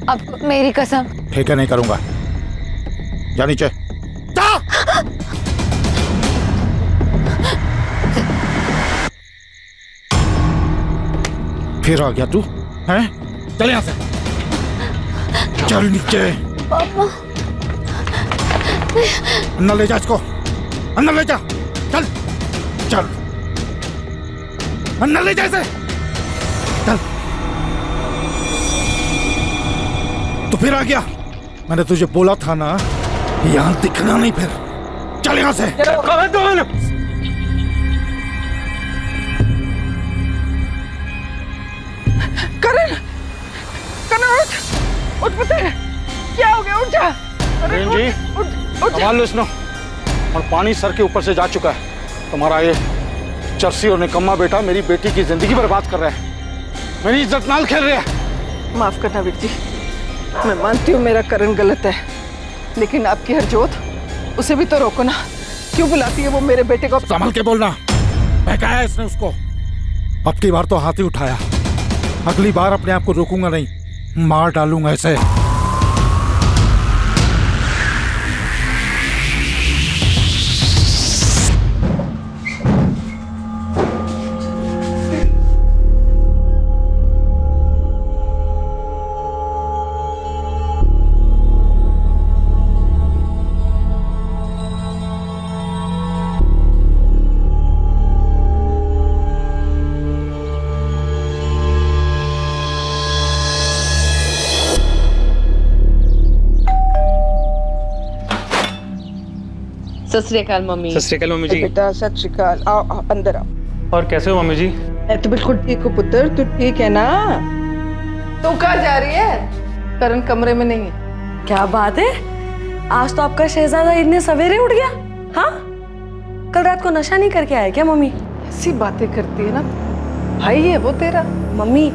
अब मेरी कसम। ठीक है, नहीं करूंगा। जा नीचे जा। फिर आ गया तू हैं? चल यहाँ से, चल नीचे। पापा अंदर ले जा इसको, अंदर ले जा। चल चल अंदर ले जा इसे, चल। तो फिर आ गया, मैंने तुझे बोला था ना यहाँ दिखना नहीं। फिर चल यहाँ से। करण, उठ पते, क्या हो गया? उठ जा। जी संभाल लो इसनो, और पानी सर के ऊपर से जा चुका है। तुम्हारा ये चर्सी और निकम्मा बेटा मेरी बेटी की जिंदगी बर्बाद कर रहा है, मेरी इज्जत नाल खेल रहा है। माफ करना वीर जी, मैं मानती हूँ मेरा करण गलत है, लेकिन आपकी हरजोत, उसे भी तो रोको ना। क्यों बुलाती है वो मेरे बेटे को? संभल के बोलना, बहकाया इसने उसको। अब की बार तो हाथ ही उठाया, अगली बार अपने आप को रोकूंगा नहीं, मार डालूंगा इसे। सत श्री अकाल मम्मी। सत श्री अकाल मम्मी जी। बेटा सत श्री अकाल, आओ अंदर आओ। और कैसे हो मम्मी जी? मैं तो बिल्कुल ठीक हूँ पुत्र, तू ठीक है ना? तू कहाँ जा रही है? करण कमरे में नहीं है। क्या बात है, आज तो आपका शहजादा इतने सवेरे उठ गया? हाँ, कल रात को नशा नहीं करके आया क्या मम्मी? ऐसी बातें करती है ना, भाई है वो तेरा। मम्मी,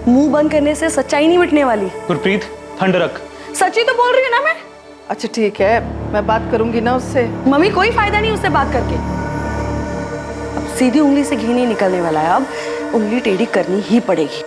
मुंह बंद करने से सच्चाई नहीं मिटने वाली। गुरप्रीत, ठंड रख। सच्ची तो बोल रही हूँ ना मैं। अच्छा ठीक है, मैं बात करूंगी ना उससे। मम्मी, कोई फायदा नहीं उससे बात करके, अब सीधी उंगली से घी नहीं निकलने वाला है, अब उंगली टेढ़ी करनी ही पड़ेगी।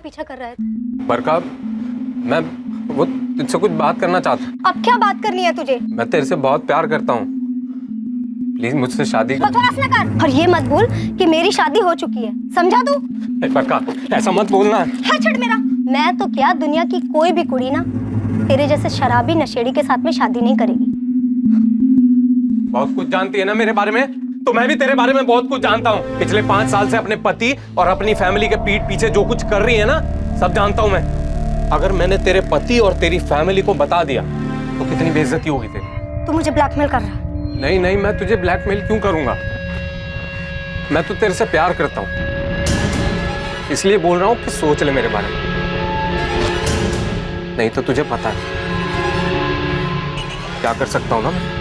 पीछा कर रहा है? बरका, मैं वो तुझसे कुछ बात करना चाहता हूँ। अब क्या बात करनी है तुझे? मैं तेरे से बहुत प्यार करता हूँ, प्लीज मुझसे शादी कर। बकवास ना कर। और ये मत भूल कि मेरी शादी हो चुकी है, समझा तू? बरका, ऐसा मत बोलना। हाँ छड़ मेरा। मैं तो क्या, दुनिया की कोई भी कुड़ी ना तेरे जैसे शराबी नशेड़ी के साथ में शादी नहीं करेगी। बहुत कुछ जानती है ना मेरे बारे में, तो मैं भी तेरे बारे में बहुत कुछ जानता हूँ। पिछले 5 साल से अपने पति और अपनी फैमिली के पीठ पीछे जो कुछ कर रही है ना, सब जानता हूँ मैं। अगर मैंने तेरे पति और तेरी फैमिली को बता दिया तो कितनी बेइज्जती होगी तेरी। तू मुझे ब्लैकमेल कर रहा है? नहीं नहीं, मैं तुझे ब्लैकमेल क्यों करूंगा? मैं तो तेरे से प्यार करता हूँ, इसलिए बोल रहा हूँ कि सोच ले मेरे बारे में, नहीं तो तुझे पता है क्या कर सकता हूँ ना मैं।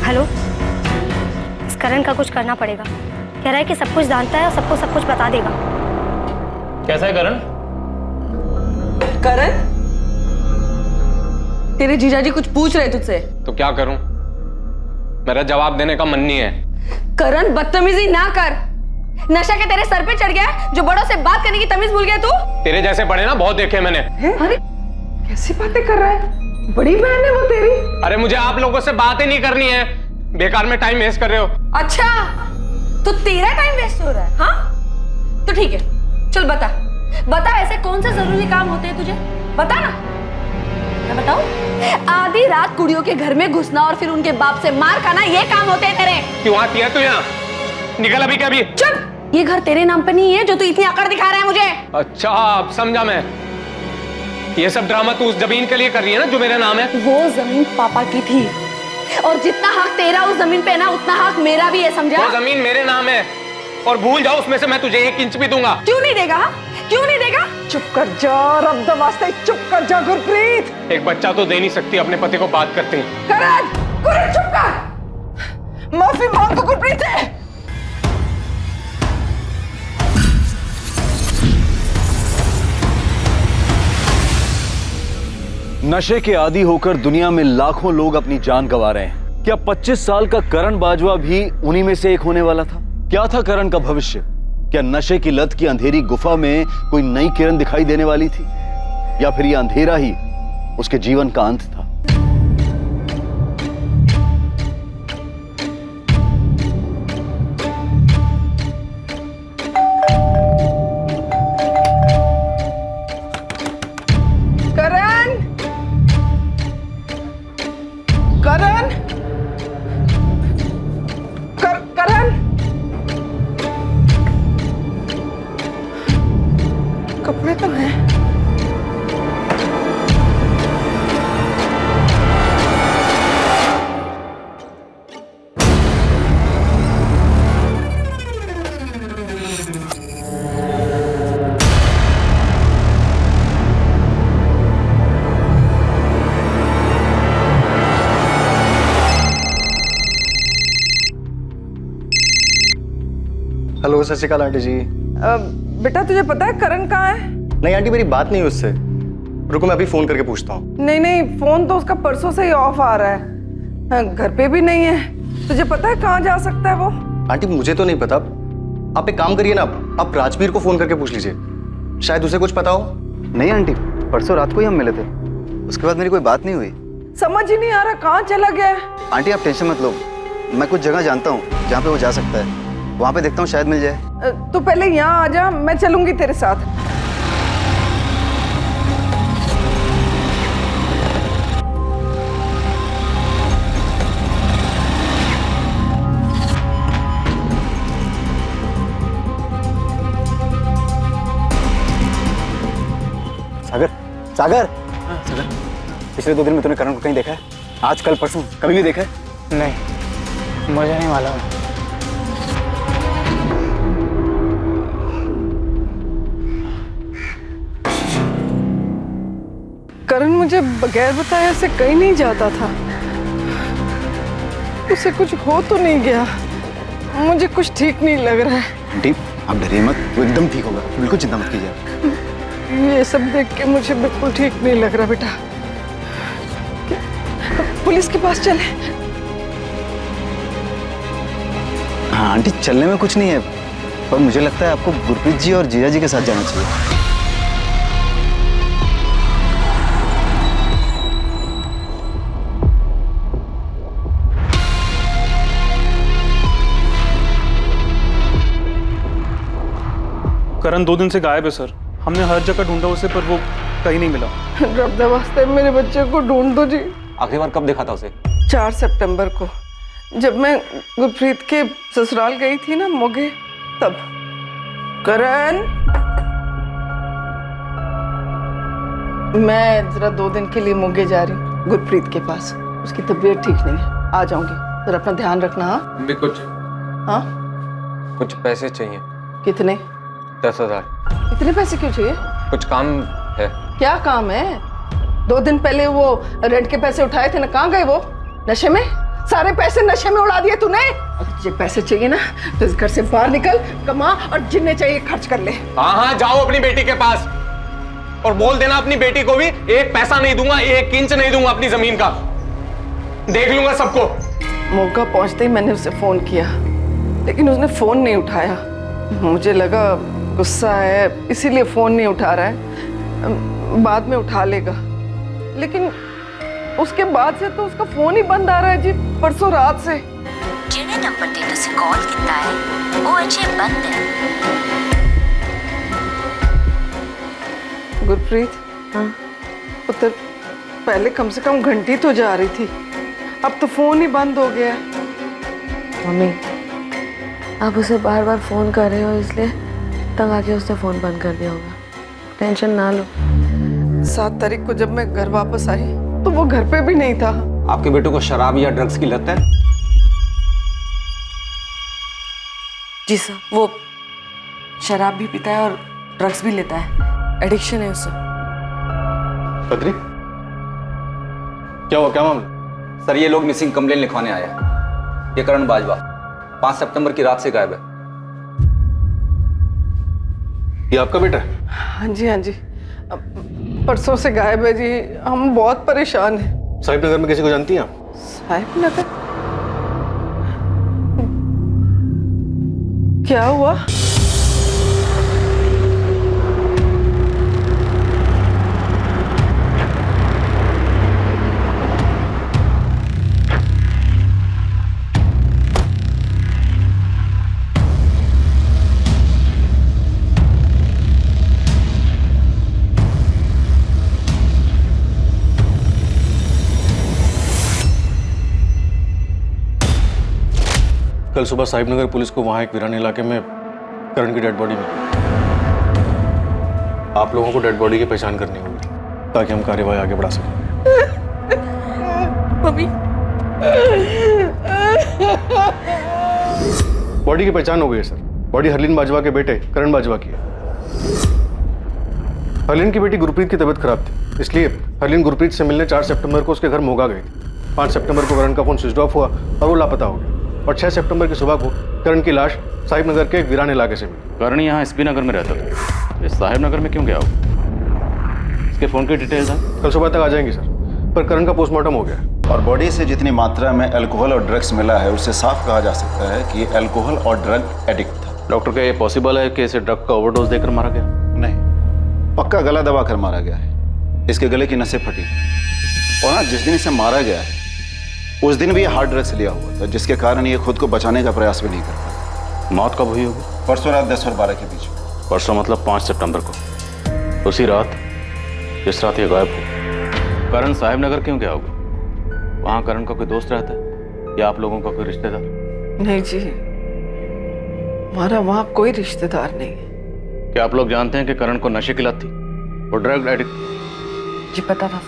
हेलो, इस करण का कुछ करना पड़ेगा। कह रहा है कि सब कुछ जानता है और सबको सब कुछ बता देगा। कैसा है करण? करण, तेरे जीजाजी कुछ पूछ रहे तुझसे। तो क्या करूं? मेरा जवाब देने का मन नहीं है। करण, बदतमीजी ना कर। नशा के तेरे सर पे चढ़ गया, जो बड़ों से बात करने की तमीज भूल गया तू। तेरे जैसे बड़े ना बहुत देखे मैंने। अरे कैसी बातें कर रहा है? बड़ी बहन है वो तेरी। अरे मुझे आप लोगों से बात ही नहीं करनी है, बेकार में टाइम वेस्ट कर रहे हो। अच्छा, तो तेरा टाइम वेस्ट हो रहा है? हाँ तो ठीक है, चल बता बता, ऐसे कौन से जरूरी काम होते हैं तुझे? बता ना। मैं बताऊं? आधी रात कुड़ियों के घर में घुसना और फिर उनके बाप से मार खाना, ये काम होते हैं तेरे। क्यों आती है तू यहाँ? निकल अभी क्या? अभी चुप। ये घर तेरे नाम पे नहीं है जो तू इतनी अकड़ दिखा रहा है मुझे। अच्छा, अब समझा मैं। ये सब ड्रामा तू उस जमीन के लिए कर रही है ना जो मेरा नाम है। वो जमीन पापा की थी, और जितना हक तेरा उस जमीन पे है ना, उतना हक मेरा भी है, समझा? वो जमीन मेरे नाम है, और भूल जाओ उसमें से मैं तुझे 1 इंच भी दूंगा। क्यों नहीं देगा? क्यों नहीं देगा? चुप कर जा रब द वास्ते, चुप कर जा गुरप्रीत। एक बच्चा तो दे नहीं सकती अपने पति को बात करते हैं। करण, करण चुप कर, माफी मांग गुरप्रीत से। नशे के आदी होकर दुनिया में लाखों लोग अपनी जान गंवा रहे हैं। क्या 25 साल का करण बाजवा भी उन्हीं में से एक होने वाला था? क्या था करण का भविष्य? क्या नशे की लत की अंधेरी गुफा में कोई नई किरण दिखाई देने वाली थी, या फिर यह अंधेरा ही उसके जीवन का अंत था? कपड़े तो हैं। हेलो, सत श्री अकाल आंटी जी। बेटा तुझे पता है करण कहाँ है? नहीं आंटी, मेरी बात नहीं हुई उससे। रुको, मैं अभी फोन करके पूछता हूँ। नहीं नहीं, फोन तो उसका परसों से ही ऑफ आ रहा है, घर पे भी नहीं है। तुझे पता है कहाँ जा सकता है वो? आंटी मुझे तो नहीं पता। आप एक काम करिए ना, आप राजवीर को फोन करके पूछ लीजिए, शायद उसे कुछ पता हो। नहीं आंटी, परसों रात को ही हम मिले थे, उसके बाद मेरी कोई बात नहीं हुई। समझ ही नहीं आ रहा कहाँ चला गया है। आंटी आप टेंशन मत लो, मैं कुछ जगह जानता हूँ जहाँ पे वो जा सकता है, वहाँ पे देखता हूँ शायद मिल जाए। तू पहले यहाँ आ जा, मैं चलूंगी तेरे साथ। सागर, सागर, सागर, पिछले 2 दिन में तूने करण को कहीं देखा है? आज कल परसों कभी भी देखा है? नहीं, मुझे नहीं मालूम। करण मुझे बगैर बताए ऐसे कहीं नहीं जाता था। उसे कुछ हो तो नहीं गया? मुझे कुछ ठीक नहीं लग रहा है। आंटी आप डरिए मत, वो एकदम ठीक होगा, बिल्कुल चिंता मत कीजिए। ये सब देख के मुझे बिल्कुल ठीक नहीं लग रहा बेटा। पुलिस के पास चले। हाँ आंटी, चलने में कुछ नहीं है, पर मुझे लगता है आपको गुरप्रीत जी और जीजा जी के साथ जाना चाहिए। करण 2 दिन से गायब है सर। हमने हर जगह ढूंढा उसे, पर वो कहीं नहीं मिला। रब वास्ते मेरे बच्चे को ढूंढ दो जी। आखिरी बार कब देखा था उसे? 4 सितंबर को, जब मैं गुरप्रीत के ससुराल गई थी ना मोगे, तब। करण, मैं जरा 2 दिन के लिए मोगे जा रही हूँ गुरप्रीत के पास। उसकी तबीयत ठीक नहीं है, आ जाऊंगी। जरा अपना ध्यान रखना। हाँ भी कुछ कुछ पैसे चाहिए। कितने? 10,000। इतने पैसे क्यों चाहिए? कुछ काम है। क्या काम है? 2 दिन पहले वो रेंट के पैसे उठाए थे ना, कहाँ गए वो? नशे में? सारे पैसे नशे में उड़ा दिए तूने। अब तुझे पैसे चाहिए ना, तो इस घर से बाहर निकल, कमा और जिन्हें चाहिए खर्च कर ले। हाँ, जाओ अपनी बेटी के पास और बोल देना अपनी बेटी को भी 1 पैसा नहीं दूंगा, 1 इंच नहीं दूंगा अपनी जमीन का। देख लूंगा सबको। मौका पहुंचते ही मैंने उसे फोन किया, लेकिन उसने फोन नहीं उठाया। मुझे लगा गुस्सा है, इसीलिए फोन नहीं उठा रहा है, बाद में उठा लेगा। लेकिन उसके बाद से तो उसका फोन ही बंद आ रहा है जी, परसों रात से। जिन्हें नंबर ते तुसी कॉल किया है वो अजे बंद है। गुरप्रीत, हाँ पुत्र, पहले कम से कम घंटी तो जा रही थी, अब तो फोन ही बंद हो गया है। मम्मी, आप उसे बार बार फोन कर रहे हो, इसलिए तंग आके उसने फोन बंद कर दिया होगा। टेंशन ना लो। 7 तारीख को जब मैं घर वापस आई तो वो घर पे भी नहीं था। आपके बेटे को शराब या ड्रग्स की लत है? जी सर, वो शराब भी पीता है और ड्रग्स भी लेता है, एडिक्शन है उसे। बद्री, क्या हुआ, क्या मामला? सर, ये लोग मिसिंग कंप्लेन लिखवाने आए हैं। ये करण बाजवा 5 सितंबर की रात से गायब है। ये आपका बेटा है? हाँ जी, हाँ जी, परसों से गायब है जी। हम बहुत परेशान हैं। साहिब नगर में किसी को जानती हैं आप? साहिब नगर? क्या हुआ? कल सुबह साहिब नगर पुलिस को वहां एक वीरान इलाके में करण की डेड बॉडी मिली। आप लोगों को डेड बॉडी की पहचान करनी होगी ताकि हम कार्यवाही आगे बढ़ा सकें। मम्मी, बॉडी की पहचान हो गई है सर। बॉडी हरलीन बाजवा के बेटे करण बाजवा की है। हरलीन की बेटी गुरप्रीत की तबीयत खराब थी, इसलिए हरलीन गुरप्रीत से मिलने 4 सितंबर को उसके घर मोगा गई थी। 5 सितंबर को करण का फोन स्विच ऑफ हुआ और वो लापता हो गया। और 6 सितंबर की सुबह को करण की लाश साहिब नगर के एक वीरान इलाके से मिली। करण यहाँ एसपी नगर में रहता था, ये साहिब नगर में क्यों गया हो? इसके फोन की डिटेल्स हैं? कल सुबह तक आ जाएंगी सर, पर करण का पोस्टमार्टम हो गया। और बॉडी से जितनी मात्रा में अल्कोहल और ड्रग्स मिला है, उससे साफ कहा जा सकता है कि ये अल्कोहल और ड्रग एडिक्ट था। डॉक्टर, क्या ये पॉसिबल है कि इसे ड्रग का ओवरडोज देकर मारा गया? नहीं, पक्का गला दबा कर मारा गया है। इसके गले की नसें फटी और हाँ, जिस दिन इसे मारा गया है उस दिन भी ये हार्ड ड्रग्स लिया हुआ था, जिसके कारण ये खुद को बचाने का प्रयास भी नहीं कर पाया। मौत कब हुई होगी? परसों रात 10 और 12 के बीच। परसों मतलब 5 सितंबर को, उसी रात जिस रात ये गायब हो। करण साहिब नगर क्यों गया होगा? वहाँ करण का कोई दोस्त रहता है या आप लोगों का कोई रिश्तेदार? नहीं जी, हमारा वहाँ कोई रिश्तेदार नहीं है। क्या आप लोग जानते हैं कि करण को नशे की लत थी और ड्रग एडिक्ट? जी पता था।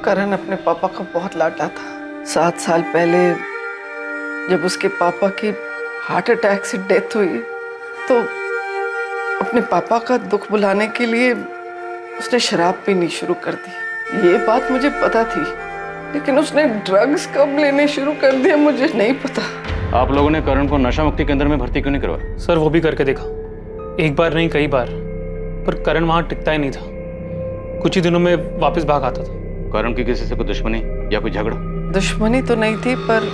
करण अपने पापा का बहुत लाडला था। 7 साल पहले जब उसके पापा की हार्ट अटैक से डेथ हुई तो अपने पापा का दुख भुलाने के लिए उसने शराब पीनी शुरू कर दी। ये बात मुझे पता थी, लेकिन उसने ड्रग्स कब लेने शुरू कर दिया मुझे नहीं पता। आप लोगों ने करण को नशा मुक्ति केंद्र में भर्ती क्यों नहीं करवाया? सर, वो भी करके देखा, एक बार नहीं कई बार, पर करण वहाँ टिकता ही नहीं था। कुछ ही दिनों में वापस भाग आता था। करण की किसी से कोई दुश्मनी या कोई झगड़ा? दुश्मनी तो नहीं थी, पर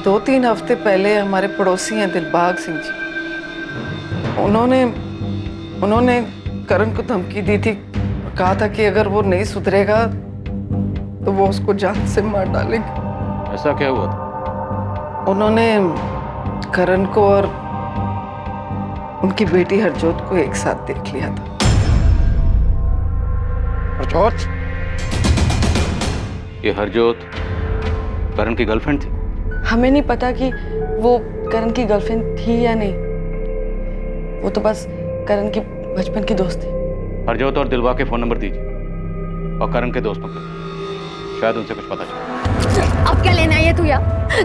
2-3 हफ्ते पहले हमारे पड़ोसी हैं दिलबाग सिंह जी, उन्होंने करण को धमकी दी थी, कहा था कि अगर वो नहीं सुधरेगा तो वो उसको जान से मार डालेंगे। ऐसा क्या हुआ था? उन्होंने करण को और उनकी बेटी हरजोत को एक साथ देख लिया था। हरजोत? ये हरजोत करण की गर्लफ्रेंड थी? हमें नहीं पता कि वो करण की गर्लफ्रेंड थी या नहीं, वो तो बस करण की बचपन की दोस्त थी। हरजोत और दिलवा के फोन नंबर दीजिए और करण के दोस्तों के, शायद उनसे कुछ पता चले। अब क्या लेना है ये तू यार?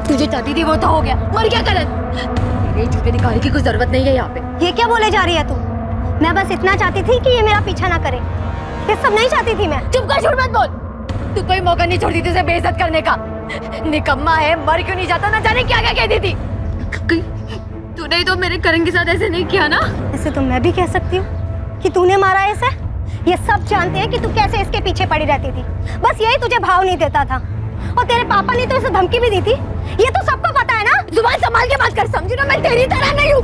तुझे चाहती थी वो तो हो गया, मर गया करण। मेरे झूठे दिखाने की कोई जरूरत नहीं है यहाँ पे। ये क्या बोले जा रही है तू? मैं बस इतना चाहती थी कि ये मेरा पीछा ना करे, ये सब नहीं चाहती थी मैं। चुप कर, झूठ मत बोल। तू कोई मौका नहीं छोड़ती थी उसे बेइज्जत करने का। निकम्मा है, मर क्यों नहीं जाता, ना जाने क्या क्या कहती थी। तूने तो मेरे करण के साथ ऐसे नहीं किया ना? ऐसे तो मैं भी कह सकती हूँ कि तूने मारा है इसे। ये सब जानते हैं कि तू कैसे इसके पीछे पड़ी रहती थी, बस यही तुझे भाव नहीं देता था। और तेरे पापा ने तो इसे धमकी भी दी थी, ये तो सबको पता है ना। जुबान संभाल के बात कर, समझी ना, मैं तेरी तरह नहीं हूँ।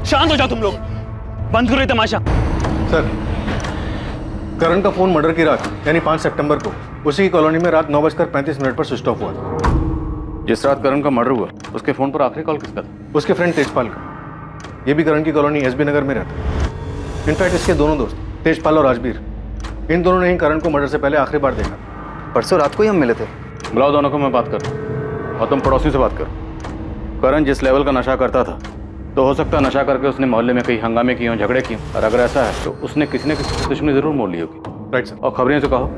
शांत हो जाओ तुम लोग, बंद करो ये तमाशा। सर, करण का फोन मर्डर की रात यानी 5 सितंबर को उसी की कॉलोनी में रात 9:35 पर स्विच ऑफ हुआ था। जिस रात करण का मर्डर हुआ उसके फोन पर आखिरी कॉल किसका था? उसके फ्रेंड तेजपाल का। ये भी करण की कॉलोनी एसबी नगर में रहता है। इनफैक्ट इसके दोनों दोस्त तेजपाल और राजबीर, इन दोनों ने ही करण को मर्डर से पहले आखिरी बार देखा। परसों रात को ही हम मिले थे। बुलाओ दोनों को, मैं बात करता हूँ और तुम पड़ोसी से बात करो। करण जिस लेवल का नशा करता था, तो हो सकता है नशा करके उसने मोहल्ले में कई हंगामे किए हों, झगड़े किए, और अगर ऐसा है तो उसने किसी न किसी दुश्मनी जरूर मोल ली होगी। Right sir. और खबरें से कहो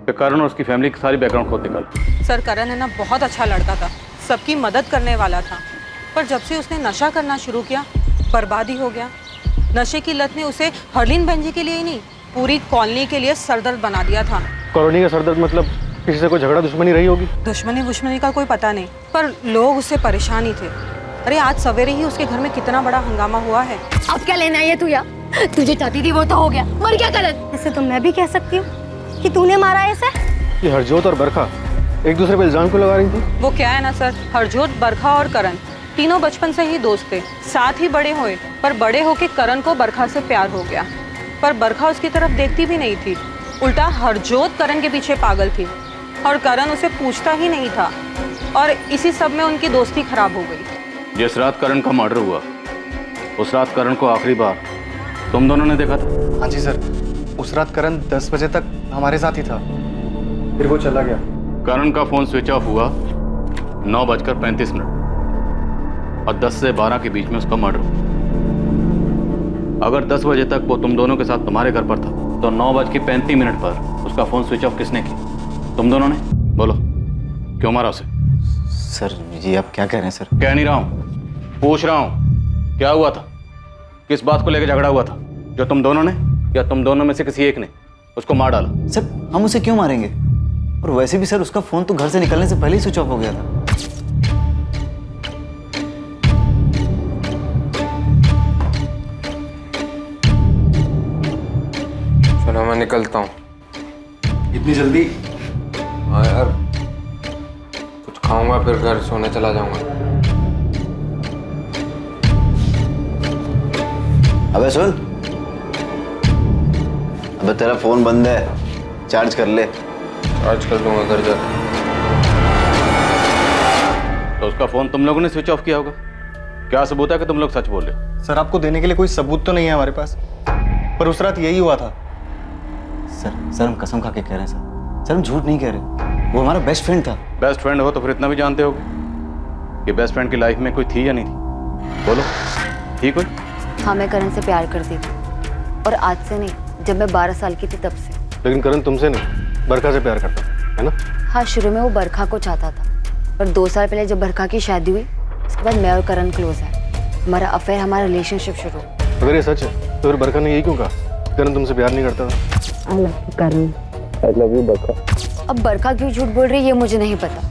कि करण और उसकी फैमिली की सारी बैकग्राउंड खोद निकालो। सर, करण है ना बहुत अच्छा लड़का था, सबकी मदद करने वाला था, पर जब से उसने नशा करना शुरू किया बर्बादी हो गया। नशे की लत ने उसे हरलीन बहन जी के लिए ही नहीं, पूरी कॉलोनी के लिए सरदर्द बना दिया था। कॉलोनी का सरदर्द मतलब किसी से कोई झगड़ा दुश्मनी रही होगी? दुश्मनी का कोई पता नहीं, पर लोग उससे परेशान ही थे। अरे आज सवेरे ही उसके घर में कितना बड़ा हंगामा हुआ है। अब क्या लेना है ये तू यार? तुझे चाहती थी वो तो हो गया, मर गया करण। ऐसे तो मैं भी कह सकती हूँ कि तूने मारा है इसे। ये हरजोत और बरखा एक दूसरे पे इल्जाम क्यों लगा रही थी? वो क्या है ना सर, हरजोत, बरखा और करण तीनों बचपन से ही दोस्त थे, साथ ही बड़े हुए, पर बड़े होके करण को बरखा से प्यार हो गया। पर बरखा उसकी तरफ देखती भी नहीं थी, उल्टा हरजोत करण के पीछे पागल थी और करण उसे पूछता ही नहीं था, और इसी सब में उनकी दोस्ती खराब हो गई। जिस रात करण का मर्डर हुआ उस रात करण को आखिरी बार तुम दोनों ने देखा था? हाँ जी सर, उस रात करण 10 बजे तक हमारे साथ ही था, फिर वो चला गया। करण का फोन स्विच ऑफ हुआ 9:35 और 10 से 12 के बीच में उसका मर्डर हुआ। अगर 10 बजे तक वो तुम दोनों के साथ तुम्हारे घर पर था, तो 9:35 पर उसका फोन स्विच ऑफ किसने किया? तुम दोनों ने? बोलो, क्यों मारा उसे? सर ये आप क्या कह रहे हैं सर? कह नहीं रहा हूं, पूछ रहा हूं, क्या हुआ था? किस बात को लेकर झगड़ा हुआ था जो तुम दोनों ने या तुम दोनों में से किसी एक ने उसको मार डाला? सर हम उसे क्यों मारेंगे? और वैसे भी सर उसका फोन तो घर से निकलने से पहले ही स्विच ऑफ हो गया था। चलो मैं निकलता हूँ। इतनी जल्दी? हाँ यार, कुछ खाऊंगा फिर घर सोने चला जाऊंगा। अबे सुन, अबे तेरा फोन बंद है, चार्ज कर ले। चार्ज कर लूंगा घर जा। तो उसका फोन तुम लोगों ने स्विच ऑफ किया होगा। क्या सबूत है कि तुम लोग सच बोल रहे हो? सर आपको देने के लिए कोई सबूत तो नहीं है हमारे पास, पर उस रात यही हुआ था। सर हम कसम खा के कह रहे हैं सर हम झूठ नहीं कह रहे, वो हमारा बेस्ट फ्रेंड था। बेस्ट फ्रेंड हो तो फिर इतना भी जानते होगे कि बेस्ट फ्रेंड की लाइफ में कोई थी या नहीं थी? बोलो, थी कोई? हाँ, मैं करण से प्यार करती थी, और आज से नहीं, जब मैं 12 साल की थी तब से। लेकिन करण तुमसे नहीं, बरखा से प्यार करता है ना? हाँ, शुरू में वो बरखा को चाहता था, पर 2 साल पहले जब बरखा की शादी हुई, उसके बाद मैं और करण क्लोज है, हमारा अफेयर, हमारा रिलेशनशिप शुरू। अगर ये सच है तो फिर बरखा ने यही क्यों कहा करण तुमसे प्यार नहीं करता था? I love you Karan. I love you Barkha. अब बरखा क्यों झूठ बोल रही है ये मुझे नहीं पता,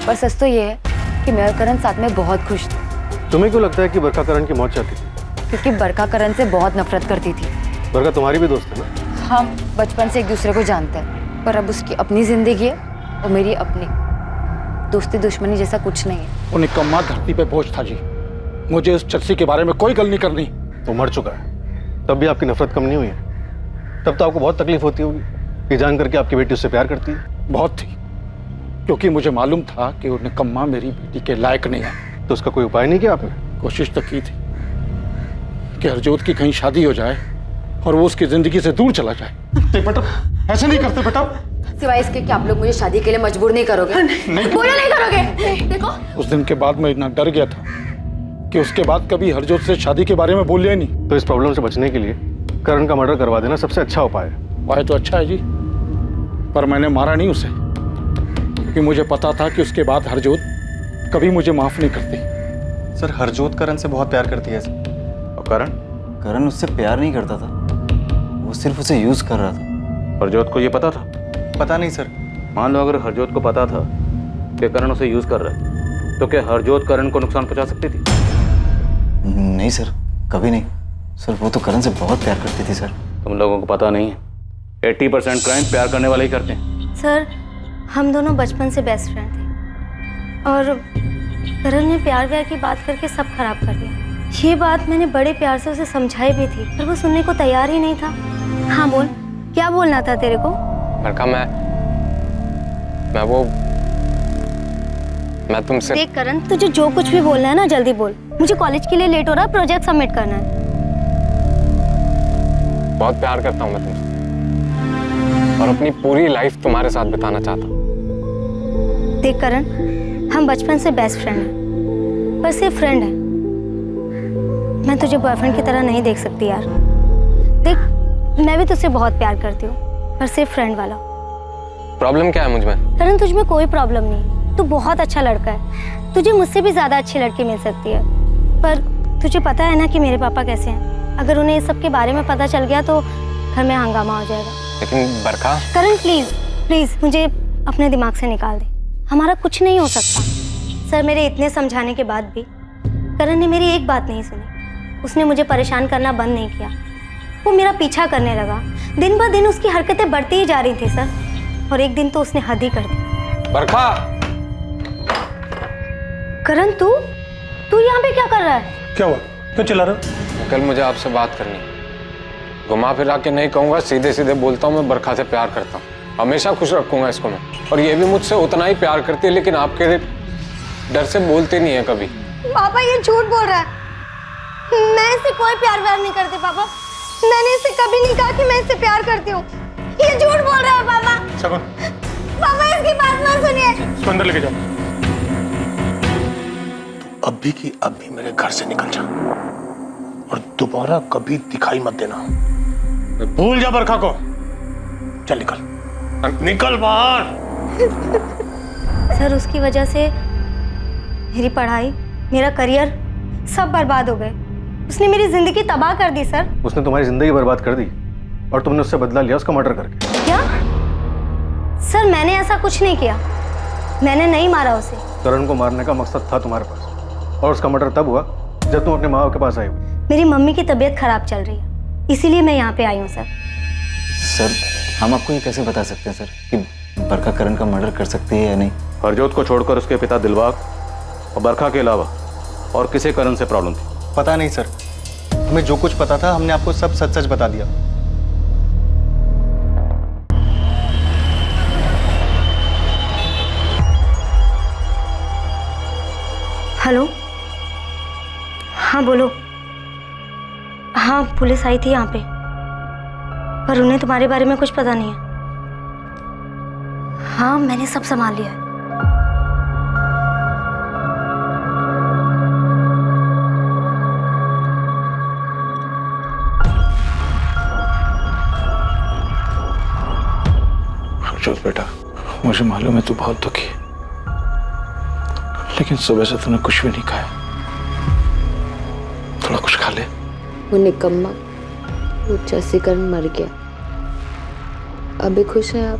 पर सच तो ये है कि मैं और करण साथ में बहुत खुश थे। तुम्हें क्यों लगता है कि बरखा करण की मौत चाहती थी? क्योंकि बरखा करण से बहुत नफरत करती थी। बरखा तुम्हारी भी दोस्त है ना? हम बचपन से एक दूसरे को जानते हैं, पर अब उसकी अपनी जिंदगी है और मेरी अपनी। दोस्ती दुश्मनी जैसा कुछ नहीं है। वो निकम्मा धरती पे बोझ था जी। मुझे उस चर्सी के बारे में कोई गल नहीं करनी। तो मर चुका है, तब भी आपकी नफरत कम नहीं हुई है। तब तो आपको बहुत तकलीफ होती होगी ये जान करके आपकी बेटी उससे प्यार करती है। बहुत थी, क्योंकि मुझे मालूम था कि वो निकम्मा मेरी बेटी के लायक नहीं है। तो उसका कोई उपाय नहीं किया आपने? कोशिश तो की थी कि हरजोत की कहीं शादी हो जाए और वो उसकी जिंदगी से दूर चला जाए। बेटा ऐसे नहीं करते बेटा। सिवाय इसके कि आप लोग मुझे शादी के लिए मजबूर नहीं करोगे। बोलो नहीं करोगे। देखो उस दिन के बाद मैं इतना डर गया था कि उसके बाद कभी हरजोत से शादी के बारे में बोलिए नहीं। तो इस प्रॉब्लम से बचने के लिए करण का मर्डर करवा देना सबसे अच्छा उपाय है। उपाय तो अच्छा है जी, पर मैंने मारा नहीं उसे, क्योंकि मुझे पता था कि उसके बाद हरजोत कभी मुझे माफ नहीं करती। सर हरजोत करण से बहुत प्यार करती है सर। और करण? करण उससे प्यार नहीं करता था, वो सिर्फ उसे यूज कर रहा था। हरजोत को ये पता था? पता नहीं सर। मान लो अगर हरजोत को पता था कि करण उसे यूज कर रहा है, तो क्या हरजोत करण को नुकसान पहुंचा सकती थी? नहीं सर, कभी नहीं सर। वो तो करण से बहुत प्यार करती थी सर। तुम लोगों को पता नहीं है, 80% क्राइम प्यार करने वाले ही करते हैं। सर हम दोनों बचपन से बेस्ट फ्रेंड थे और करण ने प्यार व्यार की बात करके सब खराब कर दिया। ये बात मैंने बड़े प्यार से उसे समझाई भी थी, पर वो सुनने को तैयार ही नहीं था। हाँ बोल, क्या बोलना था तेरे को? बरखा मैं तुमसे देख करण, तुझे जो कुछ भी बोलना है ना जल्दी बोल। मुझे कॉलेज के लिए लेट हो रहा है, प्रोजेक्ट सबमिट करना है। बहुत प्यार करता हूँ मैं तुमसे और अपनी पूरी लाइफ तुम्हारे साथ बिताना चाहता हूँ। देख करण, हम बचपन से बेस्ट फ्रेंड हैं, पर सिर्फ फ्रेंड है। मैं तुझे बॉयफ्रेंड की तरह नहीं देख सकती यार। देख मैं भी तुझसे बहुत प्यार करती हूँ, पर सिर्फ फ्रेंड वाला। प्रॉब्लम क्या है मुझ में? करण तुझ में कोई प्रॉब्लम नहीं, तू बहुत अच्छा लड़का है। तुझे मुझसे भी ज्यादा अच्छी लड़की मिल सकती है, पर तुझे पता है ना कि मेरे पापा कैसे हैं। अगर उन्हें इस सब के बारे में पता चल गया तो घर में हंगामा हो जाएगा। लेकिन बरखा। करण प्लीज प्लीज मुझे अपने दिमाग से निकाल दे, हमारा कुछ नहीं हो सकता। सर मेरे इतने समझाने के बाद भी करण ने मेरी एक बात नहीं सुनी। उसने मुझे परेशान करना बंद नहीं किया, वो मेरा पीछा करने लगा। दिन ब दिन उसकी हरकतें बढ़ती ही जा रही थी सर, और एक दिन तो उसने हद ही कर दी। बरखा। करण तू यहाँ पे क्या कर रहा है? क्या हुआ, क्यों चिल्ला रहे हो? कल मुझे आपसे बात करनी है। घुमा फिरा के नहीं कहूंगा, सीधे सीधे बोलता हूँ मैं बरखा से प्यार करता हूँ। हमेशा खुश रखूंगा इसको मैं, और ये भी मुझसे उतना ही प्यार करती है, लेकिन आपके डर से बोलते नहीं है कभी। पापा ये झूठ बोल रहा है, मैं इससे कोई प्यार व्यार नहीं करती पापा। मैंने इससे कभी नहीं कहा कि मैं इससे प्यार करती हूँ। ये झूठ बोल रहा है पापा। शगुन, पापा इसकी बात मत सुनिए। इसको अंदर लेके जाओ। अब भी की अब भी मेरे घर से निकल जा और दोबारा कभी दिखाई मत देना। भूल जा बरखा को। चल निकल, निकल बाहर। सर उसकी वजह से मेरी पढ़ाई, मेरा करियर सब बर्बाद हो गए। उसने मेरी जिंदगी तबाह कर दी सर। उसने तुम्हारी जिंदगी बर्बाद कर दी और तुमने उससे बदला लिया उसका मर्डर करके। क्या? सर मैंने ऐसा कुछ नहीं किया, मैंने नहीं मारा उसे। करण को मारने का मकसद था तुम्हारे पास, और उसका मर्डर तब हुआ जब तुम अपने माँ बाप के पास आई हो। मेरी मम्मी की तबीयत खराब चल रही है, इसीलिए मैं यहाँ पे आई हूँ सर। सर हम आपको ये कैसे बता सकते हैं सर कि बरखा करण का मर्डर कर सकती है या नहीं? हरजोत को छोड़कर उसके पिता दिलबाग और बरखा के अलावा और किसे करण से प्रॉब्लम थी? पता नहीं सर, हमें जो कुछ पता था हमने आपको सब सच सच बता दिया। हेलो, हाँ बोलो। हाँ पुलिस आई थी यहाँ पे, पर उन्हें तुम्हारे बारे में कुछ पता नहीं है। हाँ मैंने सब संभाल लिया है। अफसोस बेटा, मुझे मालूम है तू बहुत दुखी है, लेकिन सुबह से तूने कुछ भी नहीं खाया। थोड़ा कुछ खा ले। वो निकम्मा, वो चसीकरण मर गया। अभी खुश हैं आप?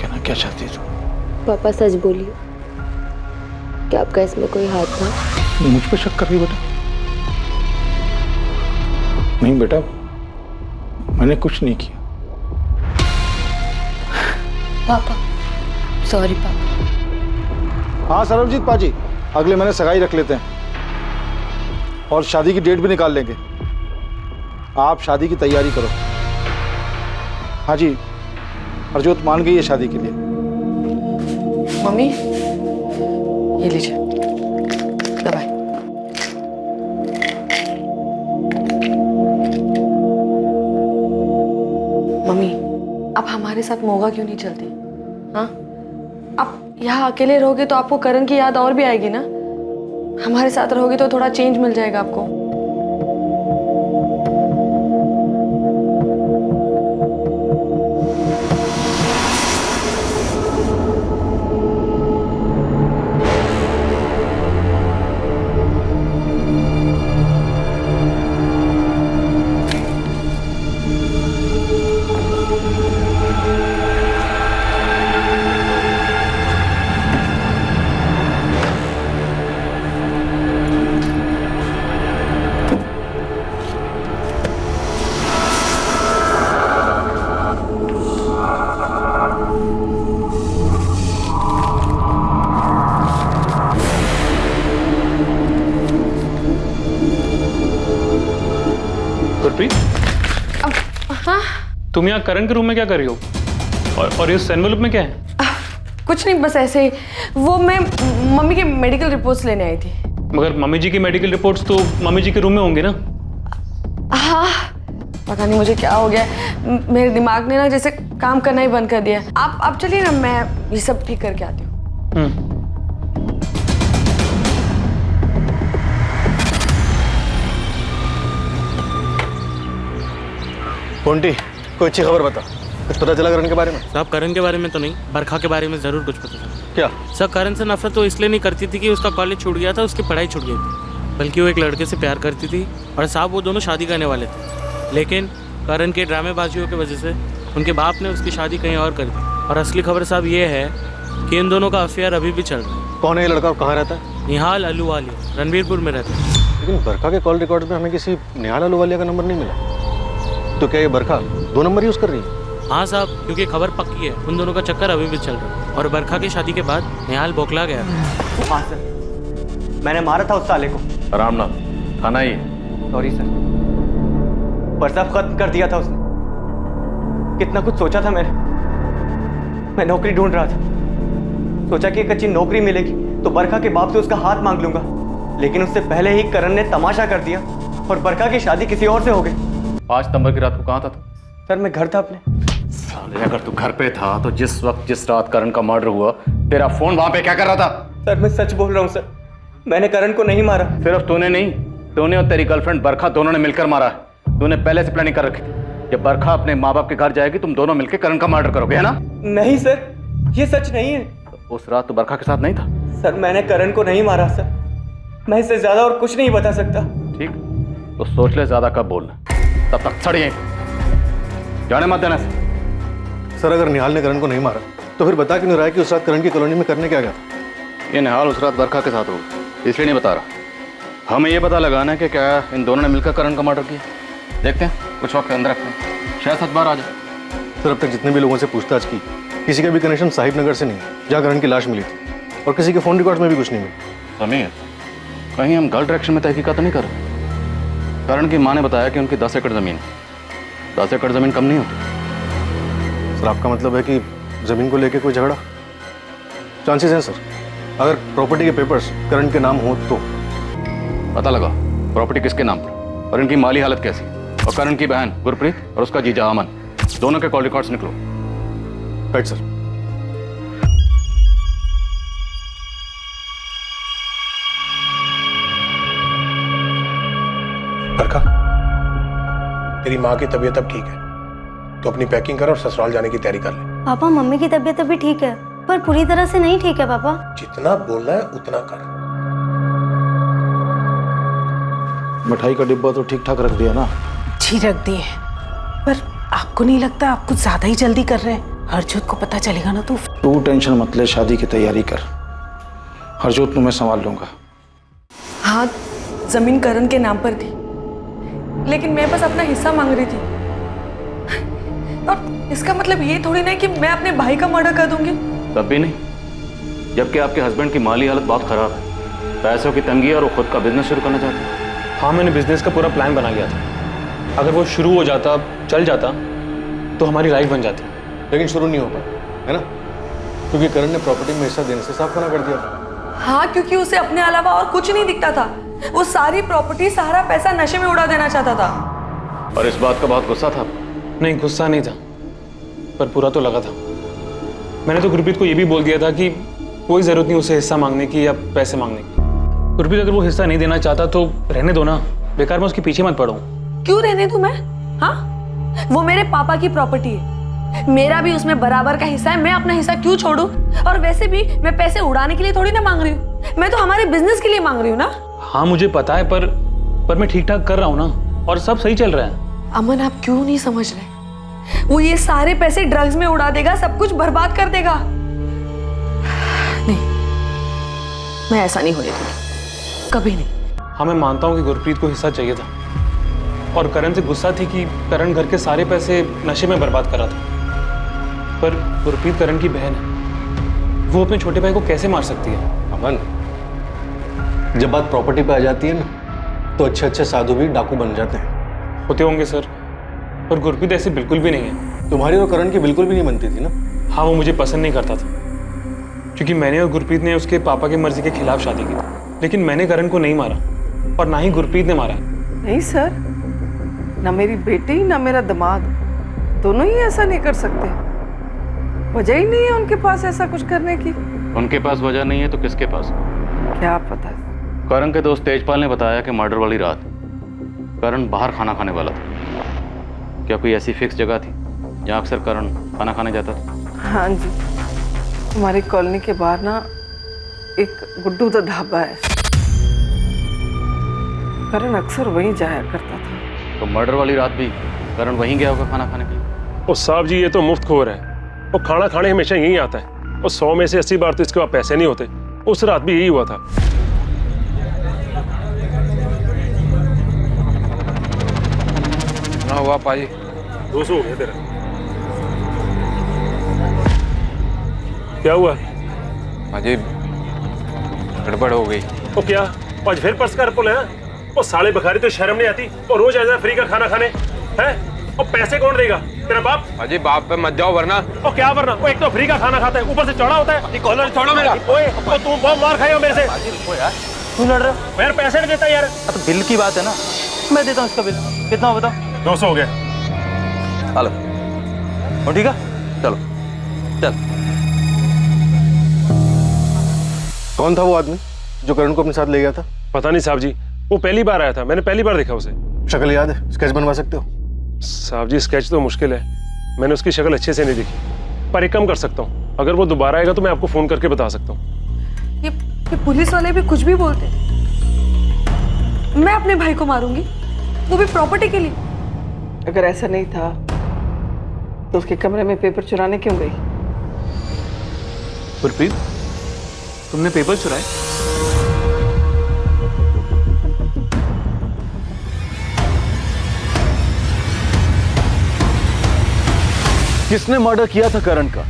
कहना क्या चाहती तू? पापा सच बोलिए, क्या आपका इसमें कोई हाथ था? मुझ पे शक कर रही बेटा? नहीं बेटा, मैंने कुछ नहीं किया। पापा सॉरी पापा। हाँ सरबजीत पाजी, अगले महीने सगाई रख लेते हैं और शादी की डेट भी निकाल लेंगे। आप शादी की तैयारी करो। हाँ जी, हरजोत मान गई है शादी के लिए। मम्मी ये लीजिए दवाई। मम्मी आप हमारे साथ मोगा क्यों नहीं चलती? हाँ, आप यहाँ अकेले रहोगे तो आपको करण की याद और भी आएगी ना। हमारे साथ रहोगे तो थोड़ा चेंज मिल जाएगा आपको। हाँ? तुम यहाँ करण के रूम में क्या कर रही हो? और इस एनवेलप में क्या है? कुछ नहीं, बस ऐसे ही। वो मैं मम्मी के मेडिकल रिपोर्ट्स लेने आई थी। मगर मम्मी जी की मेडिकल रिपोर्ट्स तो मम्मी जी के रूम में होंगे ना? हाँ, पता नहीं मुझे क्या हो गया, मेरे दिमाग ने ना जैसे काम करना ही बंद कर दिया। आप चलिए ना, मैं ये सब ठीक करके आती हूँ। पोंटी, कोई अच्छी खबर बता। कुछ पता चला करण के बारे में? साहब करण के बारे में तो नहीं, बरखा के बारे में जरूर कुछ पता चला। क्या? सर करण से नफरत तो इसलिए नहीं करती थी कि उसका कॉलेज छूट गया था, उसकी पढ़ाई छूट गई थी, बल्कि वो एक लड़के से प्यार करती थी और साहब वो दोनों शादी करने वाले थे। लेकिन करण के ड्रामेबाजियों की वजह से उनके बाप ने उसकी शादी कहीं और कर दी। और असली खबर साहब ये है कि इन दोनों का अफेयर अभी भी चल रहा है। कौन है ये लड़का और कहाँ रहता है? निहाल अहलूवालिया, रणबीरपुर में रहता है। लेकिन बरखा के कॉल रिकॉर्ड में हमें किसी निहाल अहलूवालिया का नंबर नहीं मिला। तो क्या ये बरखा 2 नंबर यूज कर रही है? हाँ साहब, क्योंकि खबर पक्की है, उन दोनों का चक्कर अभी भी चल रहा है। और बरखा की शादी के बाद निहाल बौखला गया। हाँ सर, मैंने मारा था उस साले को। रामनाथ, थाना ही। सॉरी सर, पर सब खत्म कर दिया था उसने। कितना कुछ सोचा था मैंने। मैं नौकरी ढूंढ रहा था, सोचा कि एक अच्छी नौकरी मिलेगी तो बरखा के बाप से उसका हाथ मांग लूंगा। लेकिन उससे पहले ही करण ने तमाशा कर दिया और बरखा की शादी किसी और से हो गई। 5 सितंबर की रात को कहाँ था तू? सर मैं घर था अपने। साले, अगर तू घर पे था तो जिस वक्त जिस रात करण का मर्डर हुआ, तेरा फोन वहां पे क्या कर रहा था? सर मैं सच बोल रहा हूँ सर, मैंने करण को नहीं मारा। सिर्फ तूने नहीं, तूने और तेरी गर्लफ्रेंड बरखा दोनों ने मिलकर मारा है। तूने पहले से प्लानिंग कर रखी थी। जब बरखा अपने माँ बाप के घर जाएगी, तुम दोनों मिलकर करण का मर्डर करोगे, है ना? नहीं सर, ये सच नहीं है। उस रात तो बरखा के साथ नहीं था? सर मैंने करण को नहीं मारा सर, मैं इससे ज्यादा और कुछ नहीं बता सकता। ठीक, तो सोच ले ज्यादा कब बोलना। तब तक सड़िए, जाने मत देना। सर अगर निहाल ने करण को नहीं मारा तो फिर बता क्यों नहीं रहा है कि उस रात करण की कॉलोनी में करने क्या गया था? ये निहाल उस रात बरखा के साथ होगा, इसलिए नहीं बता रहा। हमें ये पता लगाना है कि क्या इन दोनों ने मिलकर करण का मर्डर किया। देखते हैं, कुछ वक्त अंदर रखते हैं, शायद 7 बार आ जाए। सर अब तक जितने भी लोगों से पूछताछ की, किसी का भी कनेक्शन साहिब नगर से नहीं, जहाँ करण की लाश मिली थी, और किसी के फोन रिकॉर्ड में भी कुछ नहीं मिला। समीर, कहीं हम गलत डायरेक्शन में तहकीकात तो नहीं कर रहे? करण की माँ ने बताया कि उनकी 10 एकड़ जमीन, 10 एकड़ जमीन कम नहीं होती। सर आपका मतलब है कि जमीन को लेके कोई झगड़ा? चांसेस हैं सर, अगर प्रॉपर्टी के पेपर्स करण के नाम हो तो। पता लगा प्रॉपर्टी किसके नाम पर और इनकी माली हालत कैसी, और करण की बहन गुरप्रीत और उसका जीजा अमन, दोनों के कॉल रिकॉर्ड्स निकलो। Right sir. बरखा, तेरी माँ की तबीयत अब ठीक है, तो अपनी पैकिंग कर और ससुराल जाने की तैयारी कर ले। पापा मम्मी की तबीयत अभी ठीक है, पर पूरी तरह से नहीं ठीक है पापा। जितना बोलना है उतना कर। मिठाई का डिब्बा तो ठीक ठाक रख दिया ना? जी रख दिए, पर आपको नहीं लगता आप कुछ ज्यादा ही जल्दी कर रहे हैं? हरजोत को पता चलेगा ना तो। तू टेंशन मत ले, शादी की तैयारी कर, हरजोत को मैं संभाल लूंगा। हाँ, जमीन करण के नाम पर थी, लेकिन मैं बस अपना हिस्सा मांग रही थी। और इसका मतलब ये थोड़ी ना कि मैं अपने भाई का मर्डर कर दूंगी। तब भी नहीं, जबकि आपके हस्बैंड की माली हालत बहुत खराब है, पैसों की तंगी और वो खुद का बिजनेस शुरू करना चाहते हैं। हाँ, मैंने बिजनेस का पूरा प्लान बना लिया था। अगर वो शुरू हो जाता, चल जाता, तो हमारी लाइफ बन जाती। लेकिन शुरू नहीं हो पाया, है ना? क्योंकि करण ने प्रॉपर्टी में हिस्सा देने से साफ मना कर दिया था। हाँ, क्योंकि उसे अपने अलावा और कुछ नहीं दिखता था। वो सारी प्रॉपर्टी, सारा पैसा नशे में उड़ा देना चाहता था। और इस बात का बहुत गुस्सा था? नहीं, गुस्सा नहीं था, पर बुरा तो लगा था। मैंने तो गुरप्रीत को ये भी बोल दिया था कि कोई जरूरत नहीं उसे हिस्सा मांगने की या पैसे मांगने की। गुरप्रीत, अगर वो हिस्सा नहीं देना चाहता तो रहने दो ना, बेकार मैं उसके पीछे मत पड़ूं। क्यों रहने दूं मैं? हाँ, वो मेरे पापा की प्रॉपर्टी है, मेरा भी उसमें बराबर का हिस्सा है। मैं अपना हिस्सा क्यों छोड़ूं? और वैसे भी मैं पैसे उड़ाने के लिए थोड़ी ना मांग रही हूँ, मैं तो हमारे बिजनेस के लिए मांग रही हूँ ना। हाँ, मुझे पता है, पर मैं ठीक ठाक कर रहा हूँ ना, और सब सही चल रहा है। अमन, आप क्यों नहीं समझ रहे? वो ये सारे पैसे ड्रग्स में उड़ा देगा, सब कुछ बर्बाद कर देगा। नहीं, मैं ऐसा नहीं होने दूंगी, कभी नहीं। हाँ, मैं मानता हूँ कि गुरप्रीत को हिस्सा चाहिए था, और करण से गुस्सा थी कि करण घर के सारे पैसे नशे में बर्बाद कर रहा था। पर गुरप्रीत करण की बहन है, वो अपने छोटे भाई को कैसे मार सकती है? अमन, जब बात प्रॉपर्टी पे आ जाती है ना, तो अच्छे अच्छे साधु भी डाकू बन जाते हैं। होते होंगे सर, पर गुरप्रीत ऐसी बिल्कुल भी नहीं है। तुम्हारी और करण की बिल्कुल भी नहीं बनती थी ना? हाँ, वो मुझे पसंद नहीं करता था, क्योंकि मैंने और गुरप्रीत ने उसके पापा की मर्जी के खिलाफ शादी की थी। लेकिन मैंने करण को नहीं मारा, और ना ही गुरप्रीत ने मारा। नहीं सर, ना मेरी बेटी ना मेरा दामाद, दोनों ही ऐसा नहीं कर सकते। वजह ही नहीं है उनके पास ऐसा कुछ करने की। उनके पास वजह नहीं है तो किसके पास? क्या पता। करण के दोस्त तेजपाल ने बताया कि मर्डर वाली रात करण बाहर खाना खाने वाला था। क्या कोई ऐसी फिक्स जगह थी जहाँ अक्सर करण खाना खाने जाता था? हाँ जी, हमारी कॉलोनी के बाहर ना एक गुड्डू दा ढाबा है, करण अक्सर वहीं जाया करता था। तो मर्डर वाली रात भी करण वहीं गया होगा खाना खाने के लिए? ओ साहब जी, ये तो मुफ्तखोर है। वो खाना खाने हमेशा यहीं आता है, और 100 में से 80 बार तो इसके पास पैसे नहीं होते। उस रात भी यही हुआ था। ना हुआ पाजी, 200 हो गया तेरा। क्या हुआ पाजी? गड़बड़ हो गई। वो क्या, आज फिर पर्स का पुल है? वो साले बखारी तो शर्म नहीं आती, और रोज ऐसा फ्री का खाना खाने हैं? और पैसे कौन देगा? तेरा बाप? पाजी, बाप पे मत जाओ वरना। और क्या वरना? वो एक तो फ्री का खाना खाता है, ऊपर से चौड़ा होता है। कॉलर छोड़ो मेरा। ओए, और तुम बहुत मार खाए हो मेरे से। यार तू लड़ रहा है? यार पैसे नहीं देता यार। तो बिल की बात है ना, मैं देता हूँ इसका बिल। कितना हो बताओ? 200 हो गया। हेलो, और ठीक है, चलो चल। कौन था वो आदमी जो करण को अपने साथ ले गया था? पता नहीं साहब जी, वो पहली बार आया था, मैंने पहली बार देखा उसे। शक्ल याद है? स्केच बनवा सकते हो? साहब जी, स्केच तो मुश्किल है, मैंने उसकी शक्ल अच्छे से नहीं देखी। पर एक काम कर सकता हूँ, अगर वो दोबारा आएगा तो मैं आपको फोन करके बता सकता हूँ। ये पुलिस वाले भी कुछ भी बोलते हैं। मैं अपने भाई को मारूंगी, वो भी प्रॉपर्टी के लिए। अगर ऐसा नहीं था तो उसके कमरे में पेपर चुराने क्यों गई? गुरप्रीत, तुमने पेपर चुराए? किसने मर्डर किया था करण का?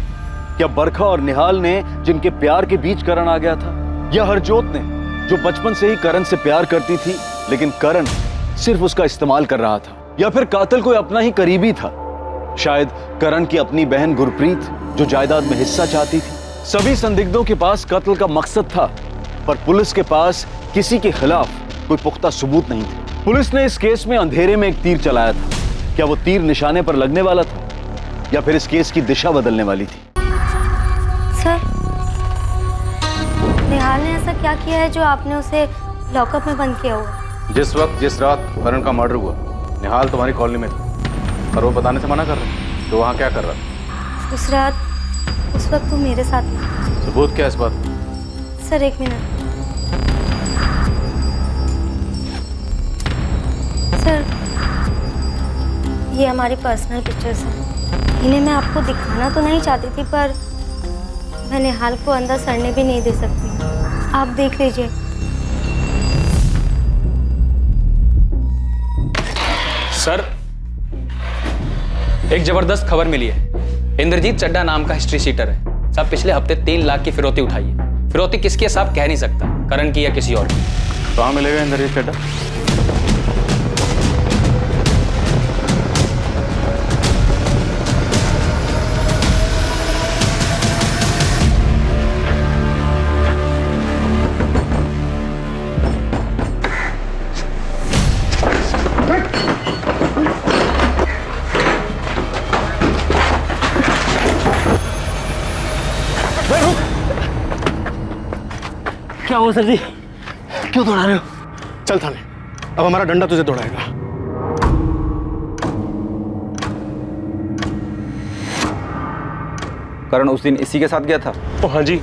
क्या बरखा और निहाल ने, जिनके प्यार के बीच करण आ गया था, या हरजोत ने, जो बचपन से ही करण से प्यार करती थी लेकिन करण सिर्फ उसका इस्तेमाल कर रहा था? या फिर कातिल कोई अपना ही करीबी था, शायद करण की अपनी बहन गुरप्रीत, जो जायदाद में हिस्सा चाहती थी? सभी संदिग्धों के पास कत्ल का मकसद था, पर पुलिस के पास किसी के खिलाफ कोई पुख्ता सबूत नहीं थे। पुलिस ने इस केस में अंधेरे में एक तीर चलाया था। क्या वो तीर निशाने पर लगने वाला था, या फिर इस केस की दिशा बदलने वाली थी? सर, निहाल ने ऐसा क्या किया है जो आपने उसे लॉकअप में बंद किया हुआ? जिस वक्त जिस रात करण का मर्डर हुआ, निहाल तुम्हारी कॉलोनी में था, और वो बताने से मना कर रहा, तो वहाँ क्या कर रहा था? उस रात, उस वक्त वो मेरे साथ था। सबूत क्या है इस बात? सर एक मिनट। सर, ये हमारी पर्सनल पिक्चर्स हैं। इन्हें मैं आपको दिखाना तो नहीं चाहती थी, पर मैं निहाल को अंदर सड़ने भी नहीं दे सकती। आप देख लीजिए। सर, एक जबरदस्त खबर मिली है। इंद्रजीत चड्डा नाम का हिस्ट्री शीटर है साहब, पिछले हफ्ते 3 लाख की फिरौती उठाई है। फिरौती किसकी है साहब कह नहीं सकता, करण की या किसी और की। कहाँ मिलेगा इंद्रजीत चड्डा? क्या हुआ सर जी? क्यों दौड़ा रहे हो? चल थाने, अब हमारा डंडा तुझे दौड़ाएगा। करण उस दिन इसी के साथ गया था? ओ हाँ जी,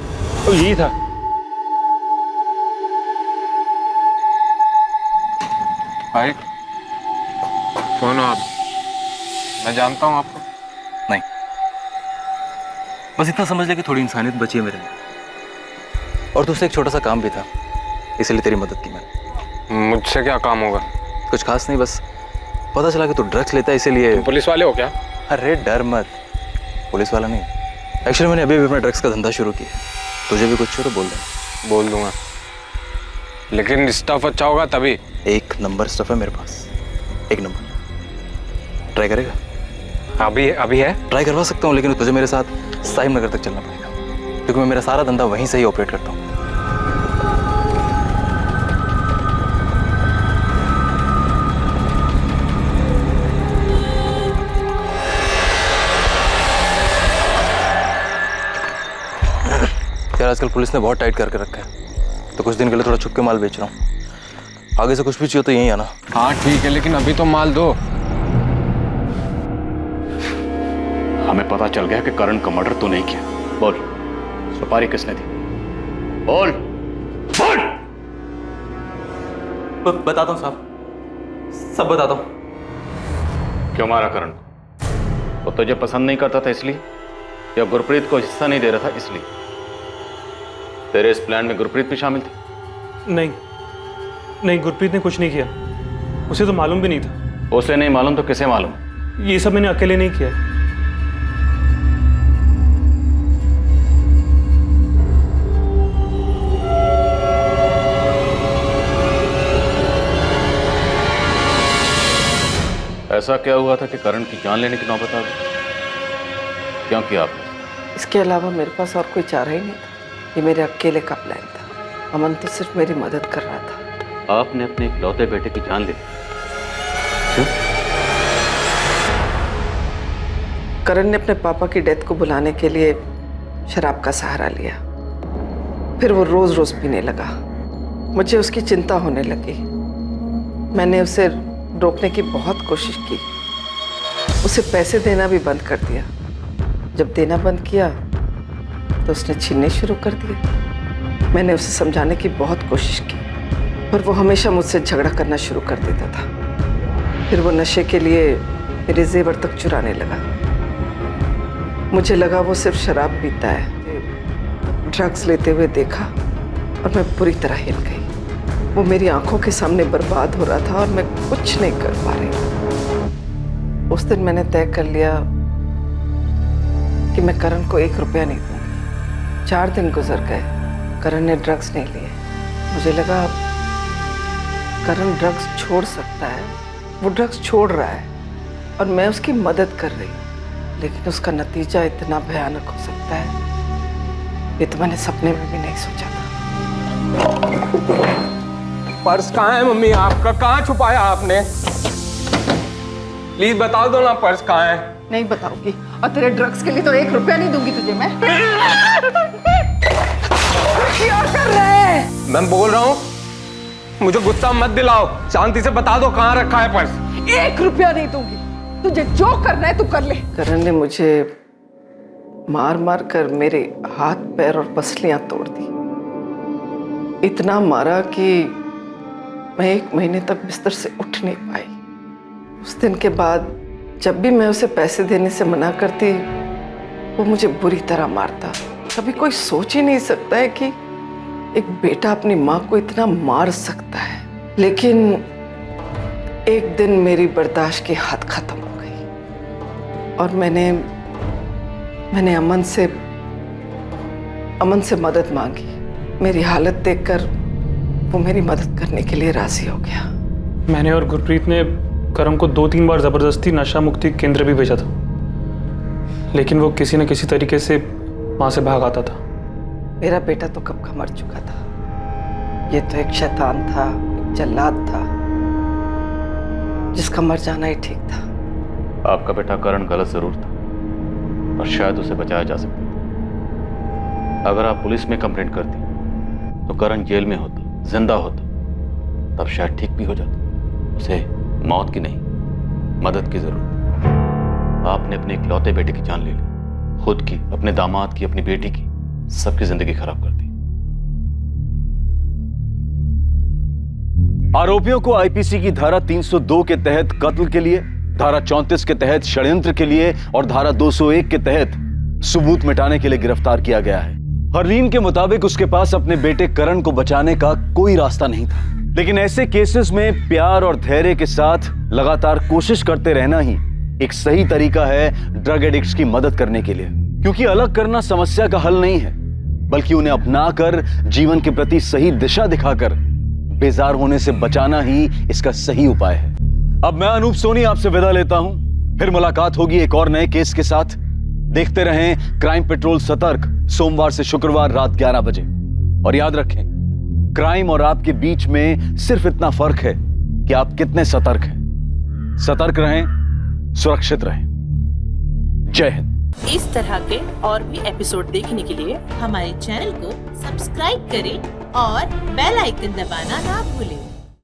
तो यही था। भाई कौन हो आप? मैं जानता हूँ आपको। नहीं, बस इतना समझ ले कि थोड़ी इंसानियत बची है मेरे में, और तुझसे एक छोटा सा काम भी था, इसलिए तेरी मदद की मैंने। मुझसे क्या काम होगा? कुछ खास नहीं, बस पता चला कि तू ड्रग्स लेता है, इसीलिए। पुलिस वाले हो क्या? अरे डर मत, पुलिस वाला नहीं। एक्चुअली मैंने अभी अपना ड्रग्स का धंधा शुरू किया, तुझे भी कुछ हो तो बोल दे। बोल दूंगा, लेकिन स्टफ अच्छा होगा तभी। 1 नंबर स्टफ है मेरे पास, 1 नंबर। ट्राई करेगा? अभी है? ट्राई करवा सकता हूँ, लेकिन तुझे मेरे साथ साहिब नगर तक चलना पड़ेगा, क्योंकि मैं मेरा सारा धंधा वहीं से ही ऑपरेट करता हूँ। यार आजकल पुलिस ने बहुत टाइट करके रखा है, तो कुछ दिन के लिए थोड़ा छुप के माल बेच रहा हूँ। आगे से कुछ भी चाहिए तो यहीं आना। हाँ ठीक है, लेकिन अभी तो माल दो। हमें पता चल गया कि करण का मर्डर तो नहीं किया। बोल, सुपारी किसने दी? बोल बोल। बताता हूँ साहब, सब बताता हूँ। क्यों मारा करण को? वो तुझे पसंद नहीं करता था इसलिए, या गुरप्रीत को हिस्सा नहीं दे रहा था इसलिए? तेरे इस प्लान में गुरप्रीत भी शामिल थी? नहीं, गुरप्रीत ने कुछ नहीं किया, उसे तो मालूम भी नहीं था। उसे नहीं मालूम तो किसे मालूम? ये सब मैंने अकेले नहीं किया। ऐसा क्या हुआ था कि करण की जान लेने की नौबत आ गई? क्यों किया आपने? इसके अलावा मेरे पास और कोई चारा ही नहीं था। ये मेरे अकेले का प्लान था। अमन तो सिर्फ मेरी मदद कर रहा था। आपने अपने इकलौते बेटे की जान ले ली? करण ने अपने पापा की डेथ को बुलाने के लिए शराब का सहारा लिया, फिर वो रोज रोज पीने लगा। मुझे उसकी चिंता होने लगी। मैंने उसे रोकने की बहुत कोशिश की, उसे पैसे देना भी बंद कर दिया। जब देना बंद किया तो उसने छीनने शुरू कर दिए। मैंने उसे समझाने की बहुत कोशिश की, पर वो हमेशा मुझसे झगड़ा करना शुरू कर देता था। फिर वो नशे के लिए मेरे जेवर तक चुराने लगा। मुझे लगा वो सिर्फ शराब पीता है। ड्रग्स लेते हुए देखा और मैं पूरी तरह हिल गई। वो मेरी आंखों के सामने बर्बाद हो रहा था और मैं कुछ नहीं कर पा रही। उस दिन मैंने तय कर लिया कि मैं करण को 1 रुपया नहीं दूंगी। 4 दिन गुजर गए, करण ने ड्रग्स नहीं लिए। मुझे लगा करण ड्रग्स छोड़ सकता है, वो ड्रग्स छोड़ रहा है और मैं उसकी मदद कर रही हूँ, लेकिन उसका नतीजा इतना भयानक हो सकता है, ये तो मैंने सपने में भी नहीं सोचा था। पर्स कहाँ है मम्मी आपका? कहाँ छुपाया आपने? प्लीज बता दो ना, पर्स कहाँ है? नहीं बताऊंगी, और तेरे ड्रग्स के लिए तो 1 रुपया नहीं दूंगी तुझे मैं। क्या कर रहे हैं? मैं बोल रहा हूँ, मुझे गुस्सा मत दिलाओ, शांति से बता दो कहाँ रखा है पर्स। 1 रुपया नहीं दूंगी, तुझे जो करना है तू कर ले। करण ने मुझे मार मार कर मेरे हाथ पैर और पसलियां तोड़ दी। इतना मारा कि मैं 1 महीने तक बिस्तर से उठ नहीं पाई। उस दिन के बाद जब भी मैं उसे पैसे देने से मना करती, वो मुझे बुरी तरह मारता। कभी कोई सोच ही नहीं सकता है कि एक बेटा अपनी माँ को इतना मार सकता है। लेकिन एक दिन मेरी बर्दाश्त की हद खत्म हो गई और मैंने मैंने अमन से मदद मांगी। मेरी हालत देखकर वो मेरी मदद करने के लिए राजी हो गया। मैंने और गुरप्रीत ने करण को 2-3 बार जबरदस्ती नशा मुक्ति केंद्र भी भेजा था, लेकिन वो किसी न किसी तरीके से वहां से भाग आता था। मेरा बेटा तो कब का मर चुका था। ये तो एक शैतान था, एक जल्लाद था, जिसका मर जाना ही ठीक था। आपका बेटा करण गलत जरूर था, और शायद उसे बचाया जा सकता था। अगर आप पुलिस में कंप्लेंट करती तो करण जेल में होता, जिंदा होता, तब शायद ठीक भी हो जाता। उसे मौत की नहीं, मदद की जरूरत है। आपने अपने इकलौते बेटे की जान ले ली, खुद की, अपने दामाद की, अपनी बेटी की, सबकी जिंदगी खराब कर दी। आरोपियों को आईपीसी की धारा 302 के तहत कत्ल के लिए, धारा 34 के तहत षड्यंत्र के लिए और धारा 201 के तहत सबूत मिटाने के लिए गिरफ्तार किया गया है। हरलीन के मुताबिक उसके पास अपने बेटे करण को बचाने का कोई रास्ता नहीं था, लेकिन ऐसे केसेस में प्यार और धैर्य के साथ लगातार कोशिश करते रहना ही एक सही तरीका है ड्रग एडिक्ट्स की मदद करने के लिए। क्योंकि अलग करना समस्या का हल नहीं है, बल्कि उन्हें अपनाकर जीवन के प्रति सही दिशा दिखाकर बेजार होने से बचाना ही इसका सही उपाय है। अब मैं अनूप सोनी आपसे विदा लेता हूं। फिर मुलाकात होगी एक और नए केस के साथ। देखते रहें क्राइम पेट्रोल सतर्क, सोमवार से शुक्रवार रात 11 बजे। और याद रखें, क्राइम और आपके बीच में सिर्फ इतना फर्क है कि आप कितने सतर्क हैं। सतर्क रहें, सुरक्षित रहें। जय हिंद। इस तरह के और भी एपिसोड देखने के लिए हमारे चैनल को सब्सक्राइब करें और बेल आइकन दबाना ना भूलें।